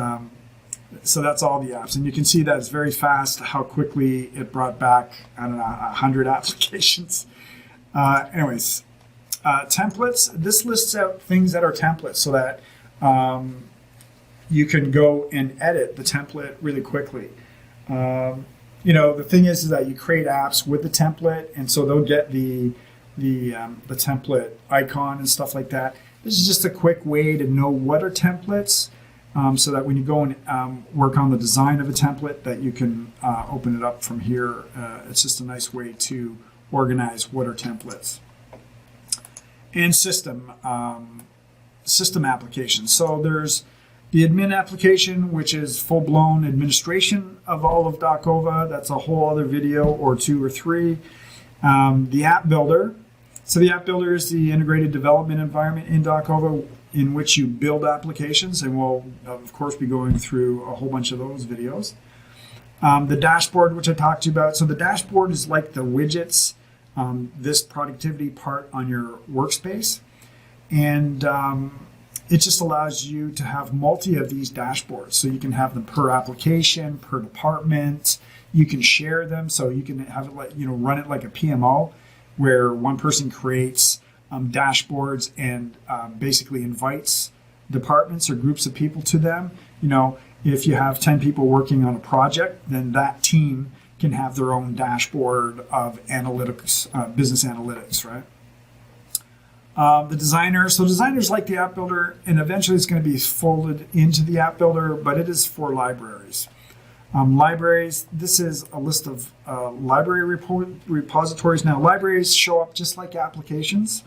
so that's all the apps, and you can see that it's very fast how quickly it brought back, I don't know, 100 applications. Anyways, templates. This lists out things that are templates so that you can go and edit the template really quickly. The thing is that you create apps with the template, and so they'll get the template icon and stuff like that. This is just a quick way to know what are templates, so that when you go and work on the design of a template, that you can open it up from here. It's just a nice way to organize what are templates. And system applications. So there's the admin application, which is full-blown administration of all of DOCOVA. That's a whole other video or 2 or 3. The app builder. So the app builder is the integrated development environment in DOCOVA in which you build applications, and we'll of course be going through a whole bunch of those videos. The dashboard, which I talked to you about. So the dashboard is like the widgets, this productivity part on your workspace. And it just allows you to have multi of these dashboards. So you can have them per application, per department. You can share them. So you can have it like, run it like a PMO where one person creates dashboards and basically invites departments or groups of people to them. If you have 10 people working on a project, then that team can have their own dashboard of analytics, business analytics, right? The designer, so designers like the app builder, and eventually it's going to be folded into the app builder, but it is for libraries. Libraries, this is a list of library repositories. Now, libraries show up just like applications,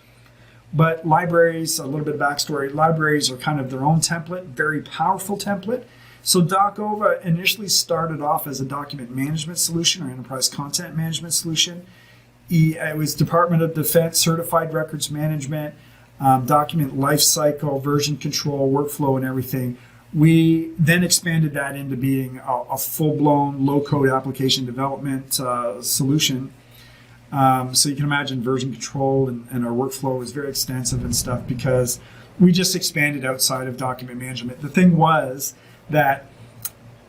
but libraries, a little bit of backstory, libraries are kind of their own template, very powerful template. So DOCOVA initially started off as a document management solution or enterprise content management solution. It was Department of Defense certified records management, document lifecycle, version control, workflow, and everything. We then expanded that into being a full-blown low-code application development solution. So you can imagine version control and our workflow was very extensive and stuff because we just expanded outside of document management. The thing was that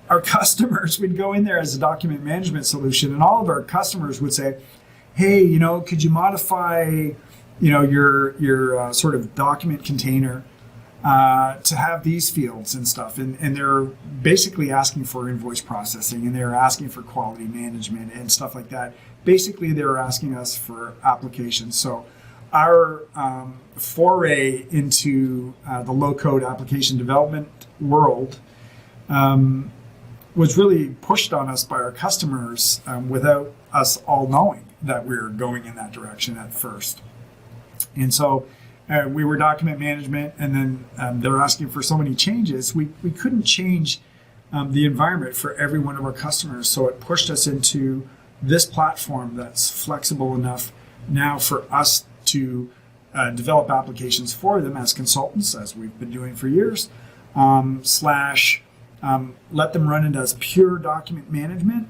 our customers would go in there as a document management solution, and all of our customers would say, hey, could you modify, your sort of document container to have these fields and stuff. And they're basically asking for invoice processing, and they're asking for quality management and stuff like that. Basically, they're asking us for applications. So our foray into the low-code application development world was really pushed on us by our customers without us all knowing that we were going in that direction at first. And so we were document management, and then they're asking for so many changes. We couldn't change the environment for every one of our customers, so it pushed us into this platform that's flexible enough now for us to develop applications for them as consultants, as we've been doing for years, let them run it as pure document management,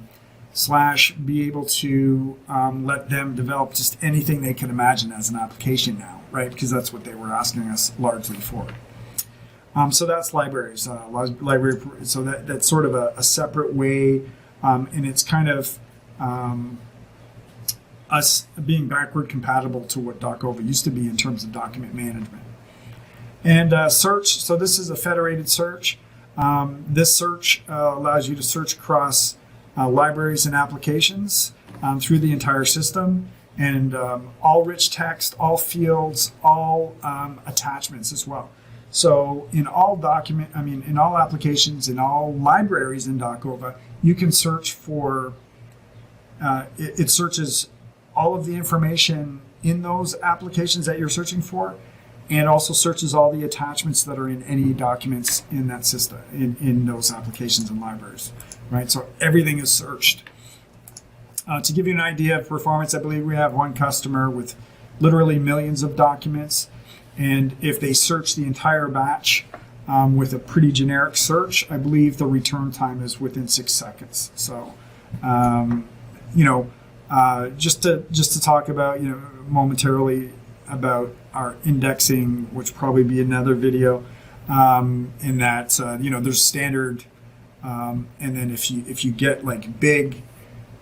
/ be able to let them develop just anything they can imagine as an application now, right? Because that's what they were asking us largely for. So that's libraries. Library. So that's sort of a separate way, and it's kind of us being backward compatible to what DOCOVA used to be in terms of document management. And search. So this is a federated search. This search allows you to search across libraries and applications through the entire system, and all rich text, all fields, all attachments as well. So in all in all applications, in all libraries in DOCOVA, you can search for, it searches all of the information in those applications that you're searching for, and also searches all the attachments that are in any documents in that system, in those applications and libraries, right? So everything is searched. To give you an idea of performance, I believe we have one customer with literally millions of documents, and if they search the entire batch with a pretty generic search, I believe the return time is within 6 seconds. So, just to talk about, momentarily about our indexing, which will probably be another video, in that, there's standard, and then if you get like big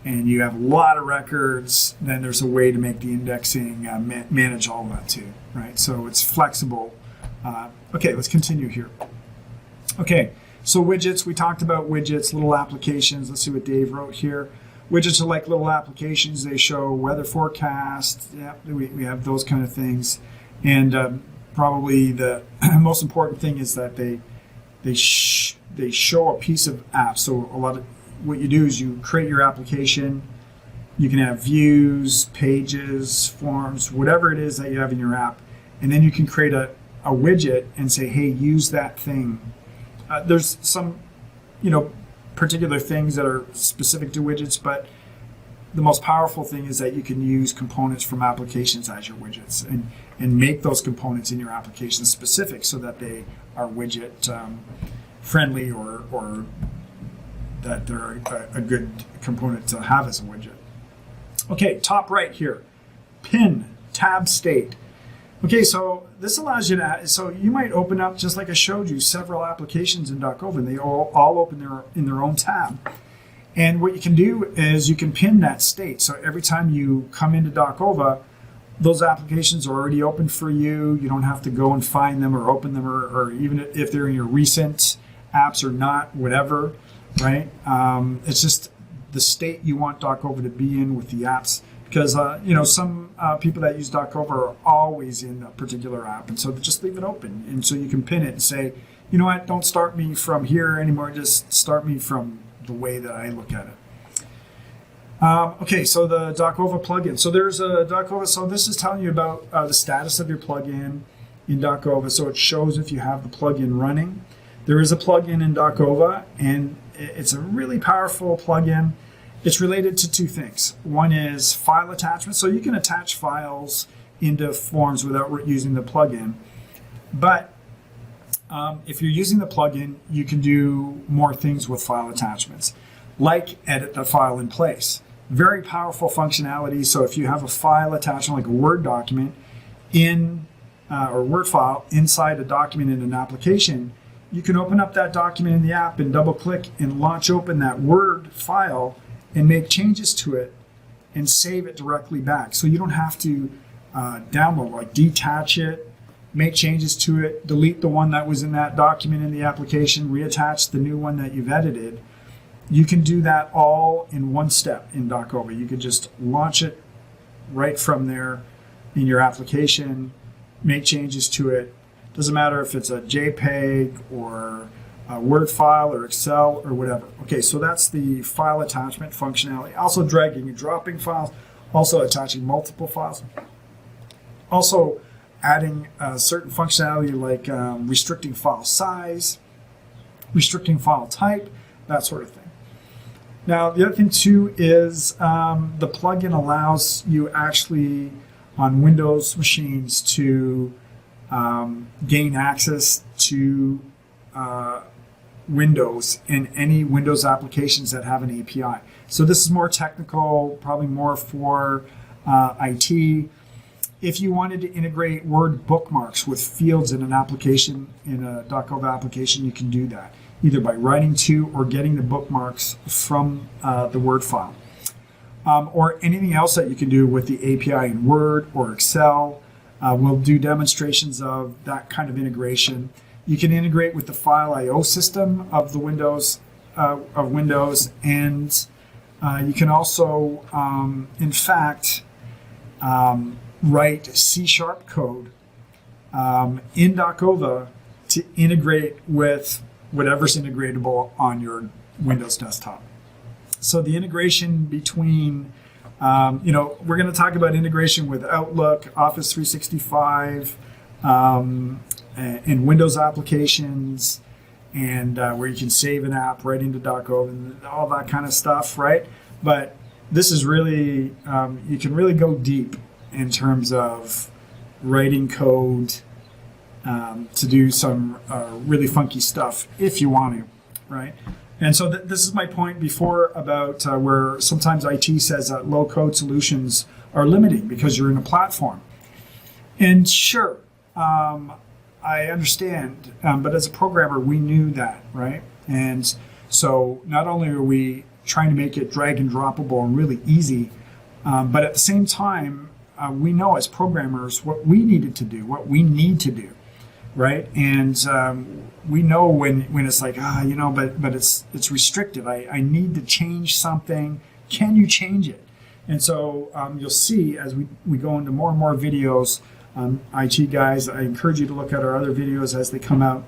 and you have a lot of records, then there's a way to make the indexing manage all of that too, right? So it's flexible. Okay, let's continue here. Okay, so widgets, we talked about widgets, little applications. Let's see what Dave wrote here. Widgets are like little applications. They show weather forecast. Yeah, we have those kind of things. And probably the most important thing is that they show a piece of app. So a lot of what you do is you create your application. You can have views, pages, forms, whatever it is that you have in your app. And then you can create a widget and say, hey, use that thing. There's some, particular things that are specific to widgets, but the most powerful thing is that you can use components from applications as your widgets and make those components in your application specific so that they are widget friendly or that they're a good component to have as a widget. Okay, top right here, pin, tab state. Okay, so this allows you to, so you might open up, just like I showed you, several applications in DOCOVA, and they all open in their own tab. And what you can do is you can pin that state. So every time you come into DOCOVA, those applications are already open for you. You don't have to go and find them or open them, or even if they're in your recent apps or not, whatever, right? It's just the state you want DOCOVA to be in with the apps. Because, some people that use DOCOVA are always in a particular app. And so just leave it open. And so you can pin it and say, you know what, don't start me from here anymore. Just start me from the way that I look at it. Okay, so the DOCOVA plugin. So there's a DOCOVA. So this is telling you about the status of your plugin in DOCOVA. So it shows if you have the plugin running. There is a plugin in DOCOVA, and it's a really powerful plugin. It's related to two things. One is file attachment. So you can attach files into forms without using the plugin. But if you're using the plugin, you can do more things with file attachments, like edit the file in place. Very powerful functionality. So if you have a file attachment, like a Word document or Word file inside a document in an application, you can open up that document in the app and double click and launch open that Word file and make changes to it and save it directly back. So you don't have to download, like detach it, make changes to it, delete the one that was in that document in the application, reattach the new one that you've edited. You can do that all in one step in DOCOVA. You could just launch it right from there in your application, make changes to it. Doesn't matter if it's a JPEG or a Word file or Excel or whatever. Okay, so that's the file attachment functionality. Also dragging and dropping files, also attaching multiple files. Also adding certain functionality like restricting file size, restricting file type, that sort of thing. Now, the other thing too is the plugin allows you actually on Windows machines to gain access to Windows and any Windows applications that have an API. So this is more technical, probably more for IT. If you wanted to integrate Word bookmarks with fields in an application, in a DOCOVA application, you can do that, either by writing to or getting the bookmarks from the Word file. Or anything else that you can do with the API in Word or Excel. We'll do demonstrations of that kind of integration. You can integrate with the file I/O system of the Windows, and you can also, in fact, write C# code in DOCOVA to integrate with whatever's integratable on your Windows desktop. So the integration between, we're going to talk about integration with Outlook, Office 365, and Windows applications, and where you can save an app right into DOCOVA and all that kind of stuff, right? But this is really, you can really go deep in terms of writing code to do some really funky stuff if you want to, right? And so this is my point before about where sometimes IT says that low-code solutions are limiting because you're in a platform. And sure, I understand, but as a programmer, we knew that, right? And so not only are we trying to make it drag and droppable and really easy, but at the same time, we know as programmers what we needed to do, what we need to do, right? And we know when it's like, but it's restrictive. I need to change something. Can you change it? And so you'll see as we go into more and more videos, IT guys, I encourage you to look at our other videos as they come out,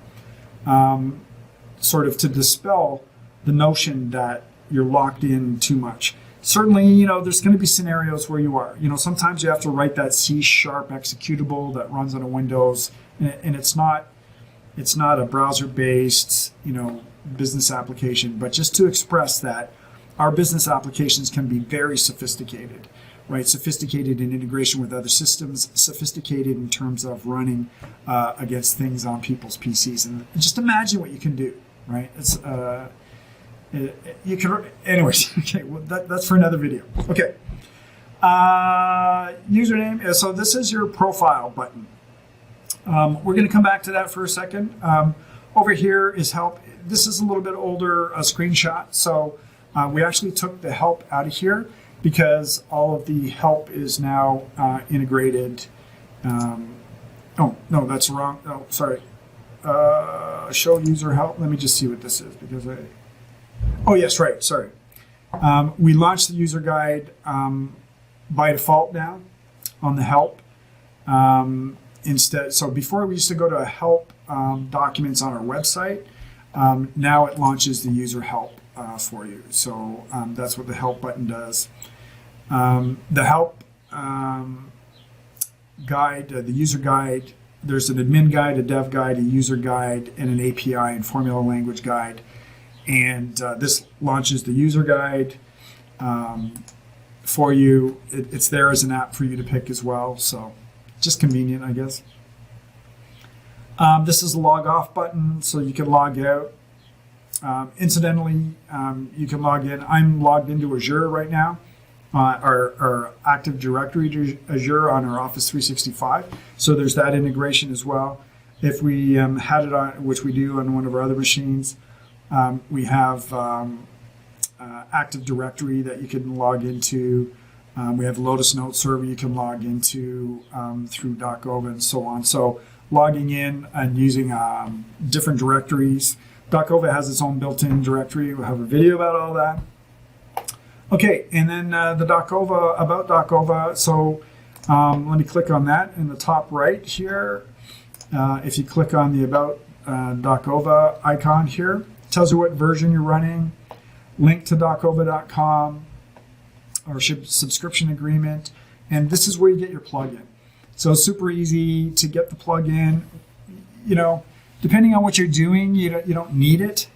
sort of to dispel the notion that you're locked in too much. Certainly, there's going to be scenarios where you are. Sometimes you have to write that C# executable that runs on a Windows, and it's not a browser-based, business application, but just to express that our business applications can be very sophisticated, right? Sophisticated in integration with other systems, sophisticated in terms of running against things on people's PCs. And just imagine what you can do, right? It's you can, anyways. Okay, well, that's for another video. Okay, username. So this is your profile button. We're going to come back to that for a second. Over here is help. This is a little bit older screenshot. So we actually took the help out of here because all of the help is now integrated. Oh, no, that's wrong. Oh, sorry. Show user help. Let me just see what this is because oh, yes, right. Sorry. We launched the user guide by default now on the help. Instead, so before we used to go to help documents on our website. Now it launches the user help for you. So that's what the help button does. The help guide, the user guide, there's an admin guide, a dev guide, a user guide, and an API and formula language guide. And this launches the user guide for you. It's there as an app for you to pick as well. So just convenient, I guess. This is a log off button, so you can log out. Incidentally, you can log in. I'm logged into Azure right now, our Active Directory Azure on our Office 365. So there's that integration as well. If we had it on, which we do on one of our other machines, we have Active Directory that you can log into. We have Lotus Note Server you can log into through DOCOVA and so on. So logging in and using different directories. DOCOVA has its own built-in directory. We'll have a video about all that. Okay, and then the DOCOVA, about DOCOVA. So let me click on that in the top right here. If you click on the About DOCOVA icon here, it tells you what version you're running, link to docova.com, or subscription agreement, and this is where you get your plugin. So it's super easy to get the plugin. You know, depending on what you're doing, you don't need it.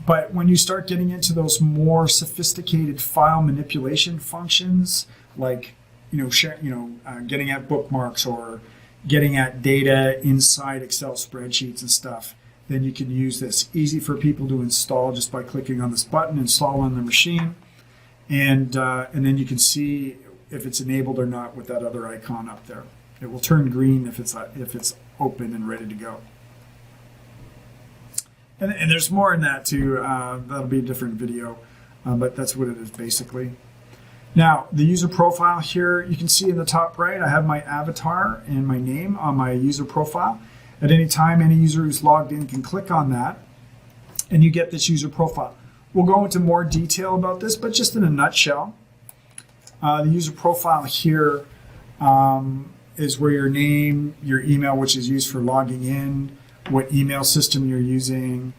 But when you start getting into those more sophisticated file manipulation functions, like getting at bookmarks or getting at data inside Excel spreadsheets and stuff, then you can use this. Easy for people to install just by clicking on this button, install on their machine, and then you can see if it's enabled or not with that other icon up there. It will turn green if it's open and ready to go. And there's more in that too. That'll be a different video, but that's what it is basically. Now, the user profile here, you can see in the top right, I have my avatar and my name on my user profile. At any time, any user who's logged in can click on that, and you get this user profile. We'll go into more detail about this, but just in a nutshell, the user profile here is where your name, your email, which is used for logging in, what email system you're using,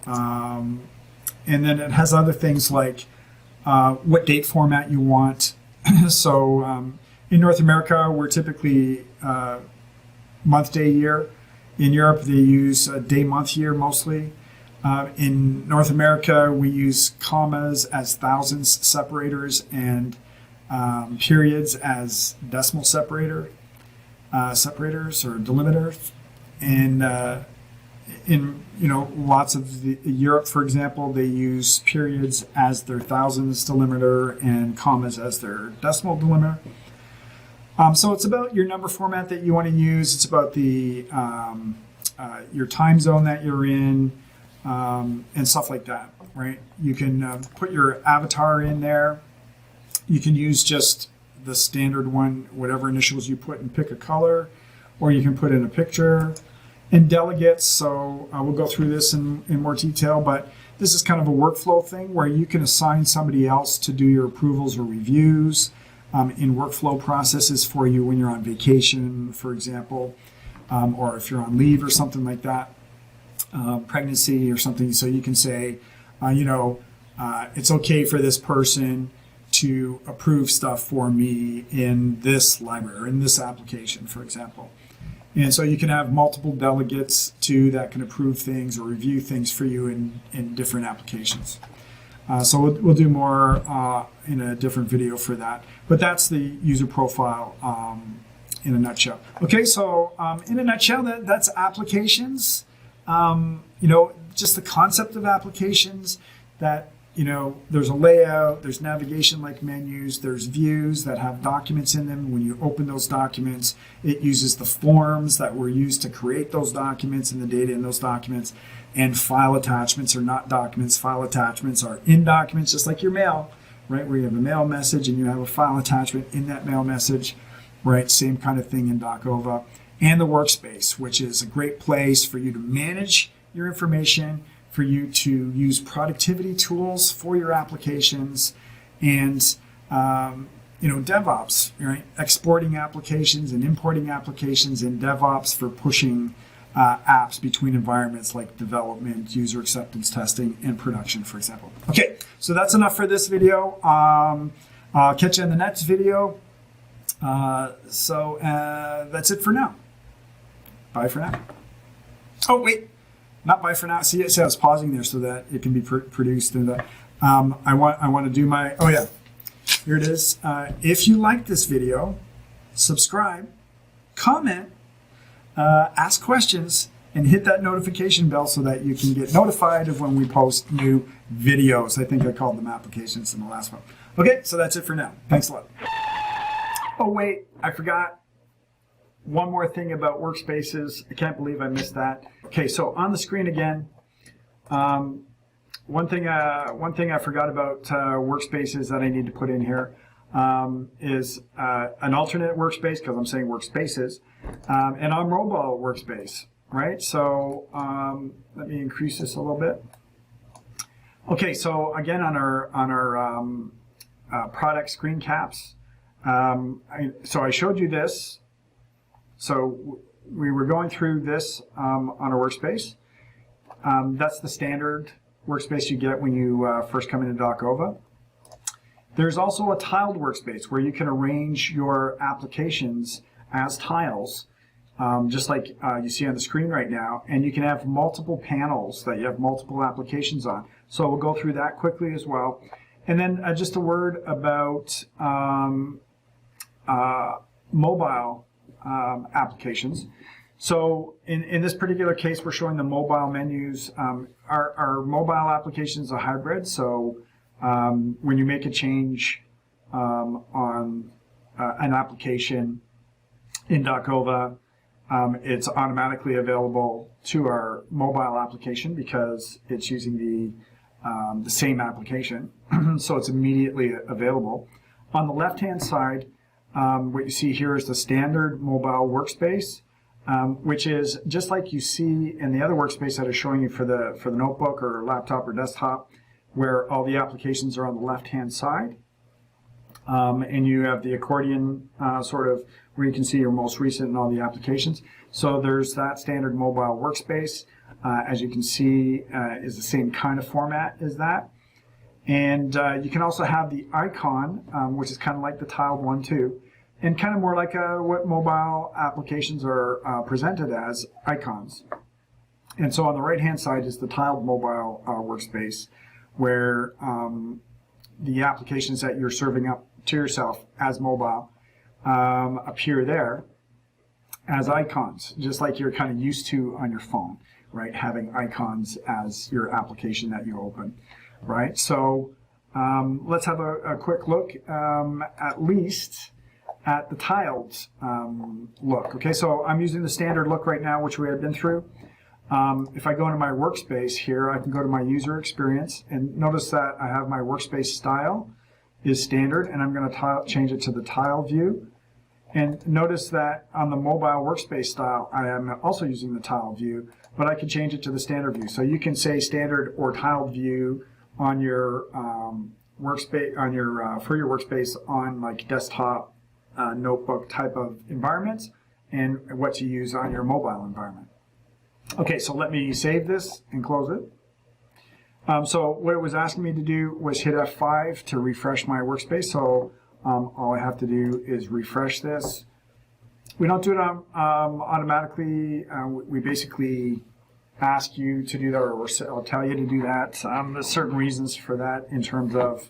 and then it has other things like what date format you want. So in North America, we're typically month, day, year. In Europe, they use day, month, year mostly. In North America, we use commas as thousands separators and periods as decimal separators or delimiters. And in lots of Europe, for example, they use periods as their thousands delimiter and commas as their decimal delimiter. So it's about your number format that you want to use. It's about the your time zone that you're in and stuff like that, right? You can put your avatar in there. You can use just the standard one, whatever initials you put, and pick a color, or you can put in a picture. And delegates, so we'll go through this in more detail, but this is kind of a workflow thing where you can assign somebody else to do your approvals or reviews in workflow processes for you when you're on vacation, for example, or if you're on leave or something like that, pregnancy or something. So you can say, it's okay for this person to approve stuff for me in this library or in this application, for example. And so you can have multiple delegates too that can approve things or review things for you in different applications. So we'll do more in a different video for that. But that's the user profile in a nutshell. Okay, so in a nutshell, that's applications. Just the concept of applications, that there's a layout, there's navigation like menus, there's views that have documents in them. When you open those documents, it uses the forms that were used to create those documents and the data in those documents. And file attachments are not documents. File attachments are in documents, just like your mail, right? Where you have a mail message and you have a file attachment in that mail message, right? Same kind of thing in DOCOVA. And the workspace, which is a great place for you to manage your information, for you to use productivity tools for your applications, and DevOps, right? Exporting applications and importing applications, and DevOps for pushing apps between environments like development, user acceptance testing, and production, for example. Okay, so that's enough for this video. I'll catch you in the next video. So that's it for now. Bye for now. Oh, wait. Not bye for now. See, I was pausing there so that it can be produced. And I want to do my, oh yeah, here it is. If you like this video, subscribe, comment, ask questions, and hit that notification bell so that you can get notified of when we post new videos. I think I called them applications in the last one. Okay, so that's it for now. Thanks a lot. Oh wait, I forgot. One more thing about Workspaces. I can't believe I missed that. Okay, so on the screen again, one thing I forgot about Workspaces that I need to put in here is an alternate workspace, because I'm saying Workspaces, and our mobile workspace, right? So let me increase this a little bit. Okay, so again on our product screen caps, so I showed you this. So we were going through this on our workspace. That's the standard workspace you get when you first come into DOCOVA. There's also a tiled workspace where you can arrange your applications as tiles, just like you see on the screen right now. And you can have multiple panels that you have multiple applications on. So we'll go through that quickly as well. And then just a word about mobile applications. So in this particular case, we're showing the mobile menus. Our mobile applications are hybrid. So when you make a change on an application in DOCOVA, it's automatically available to our mobile application because it's using the same application. So it's immediately available. On the left-hand side, what you see here is the standard mobile workspace, which is just like you see in the other workspace that is showing you for the notebook or laptop or desktop, where all the applications are on the left-hand side. And you have the accordion sort of where you can see your most recent and all the applications. So there's that standard mobile workspace. As you can see, is the same kind of format as that. And you can also have the icon, which is kind of like the tiled one too, and kind of more like what mobile applications are presented as, icons. And so on the right-hand side is the tiled mobile workspace, where the applications that you're serving up to yourself as mobile appear there as icons, just like you're kind of used to on your phone, right? Having icons as your application that you open. Right, so let's have a quick look at least at the tiled look. Okay, so I'm using the standard look right now, which we had been through. If I go into my workspace here, I can go to my user experience and notice that I have my workspace style is standard, and I'm going to change it to the tile view. And notice that on the mobile workspace style, I am also using the tile view, but I can change it to the standard view. So you can say standard or tiled view on your workspace, for your workspace on like desktop, notebook type of environments, and what to use on your mobile environment. Okay, so let me save this and close it. So what it was asking me to do was hit F5 to refresh my workspace. So all I have to do is refresh this. We don't do it automatically. We basically ask you to do that, or I'll tell you to do that. There's certain reasons for that in terms of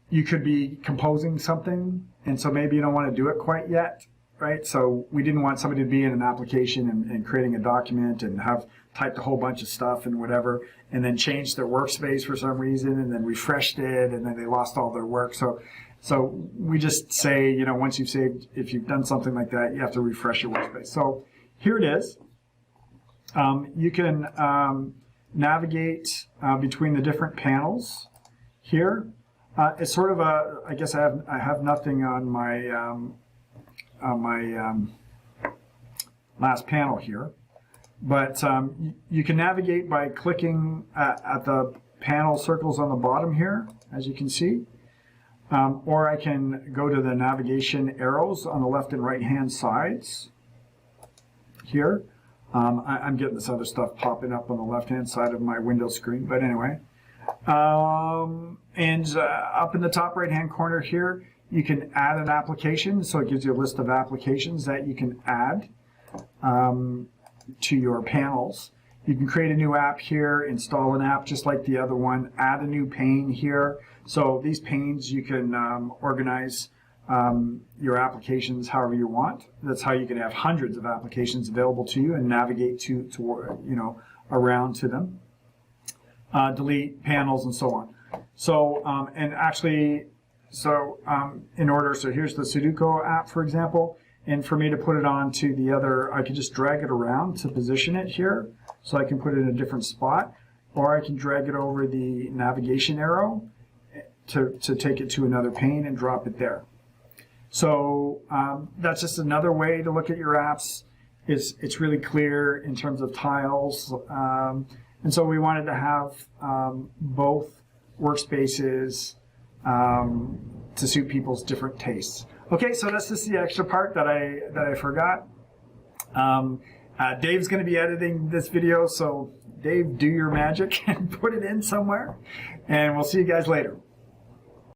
you could be composing something, and so maybe you don't want to do it quite yet, right? So we didn't want somebody to be in an application and creating a document and have typed a whole bunch of stuff and whatever, and then changed their workspace for some reason, and then refreshed it, and then they lost all their work. So we just say, you know, once you've saved, if you've done something like that, you have to refresh your workspace. So here it is. You can navigate between the different panels here. It's sort of a, I guess I have nothing on my last panel here, but you can navigate by clicking at the panel circles on the bottom here, as you can see, or I can go to the navigation arrows on the left and right hand sides here. I'm getting this other stuff popping up on the left hand side of my Windows screen, but anyway. And up in the top right hand corner here, you can add an application. So it gives you a list of applications that you can add to your panels. You can create a new app here, install an app just like the other one, add a new pane here. So these panes, you can organize your applications however you want. That's how you can have hundreds of applications available to you and navigate to you know, around to them. Delete panels and so on. So and actually, so in order, so here's the Sudoku app, for example, and for me to put it on to the other, I can just drag it around to position it here, so I can put it in a different spot, or I can drag it over the navigation arrow to take it to another pane and drop it there. So that's just another way to look at your apps. It's really clear in terms of tiles. And so we wanted to have both workspaces to suit people's different tastes. Okay, so that's just the extra part that I forgot. Dave's going to be editing this video, so Dave, do your magic and put it in somewhere. And we'll see you guys later.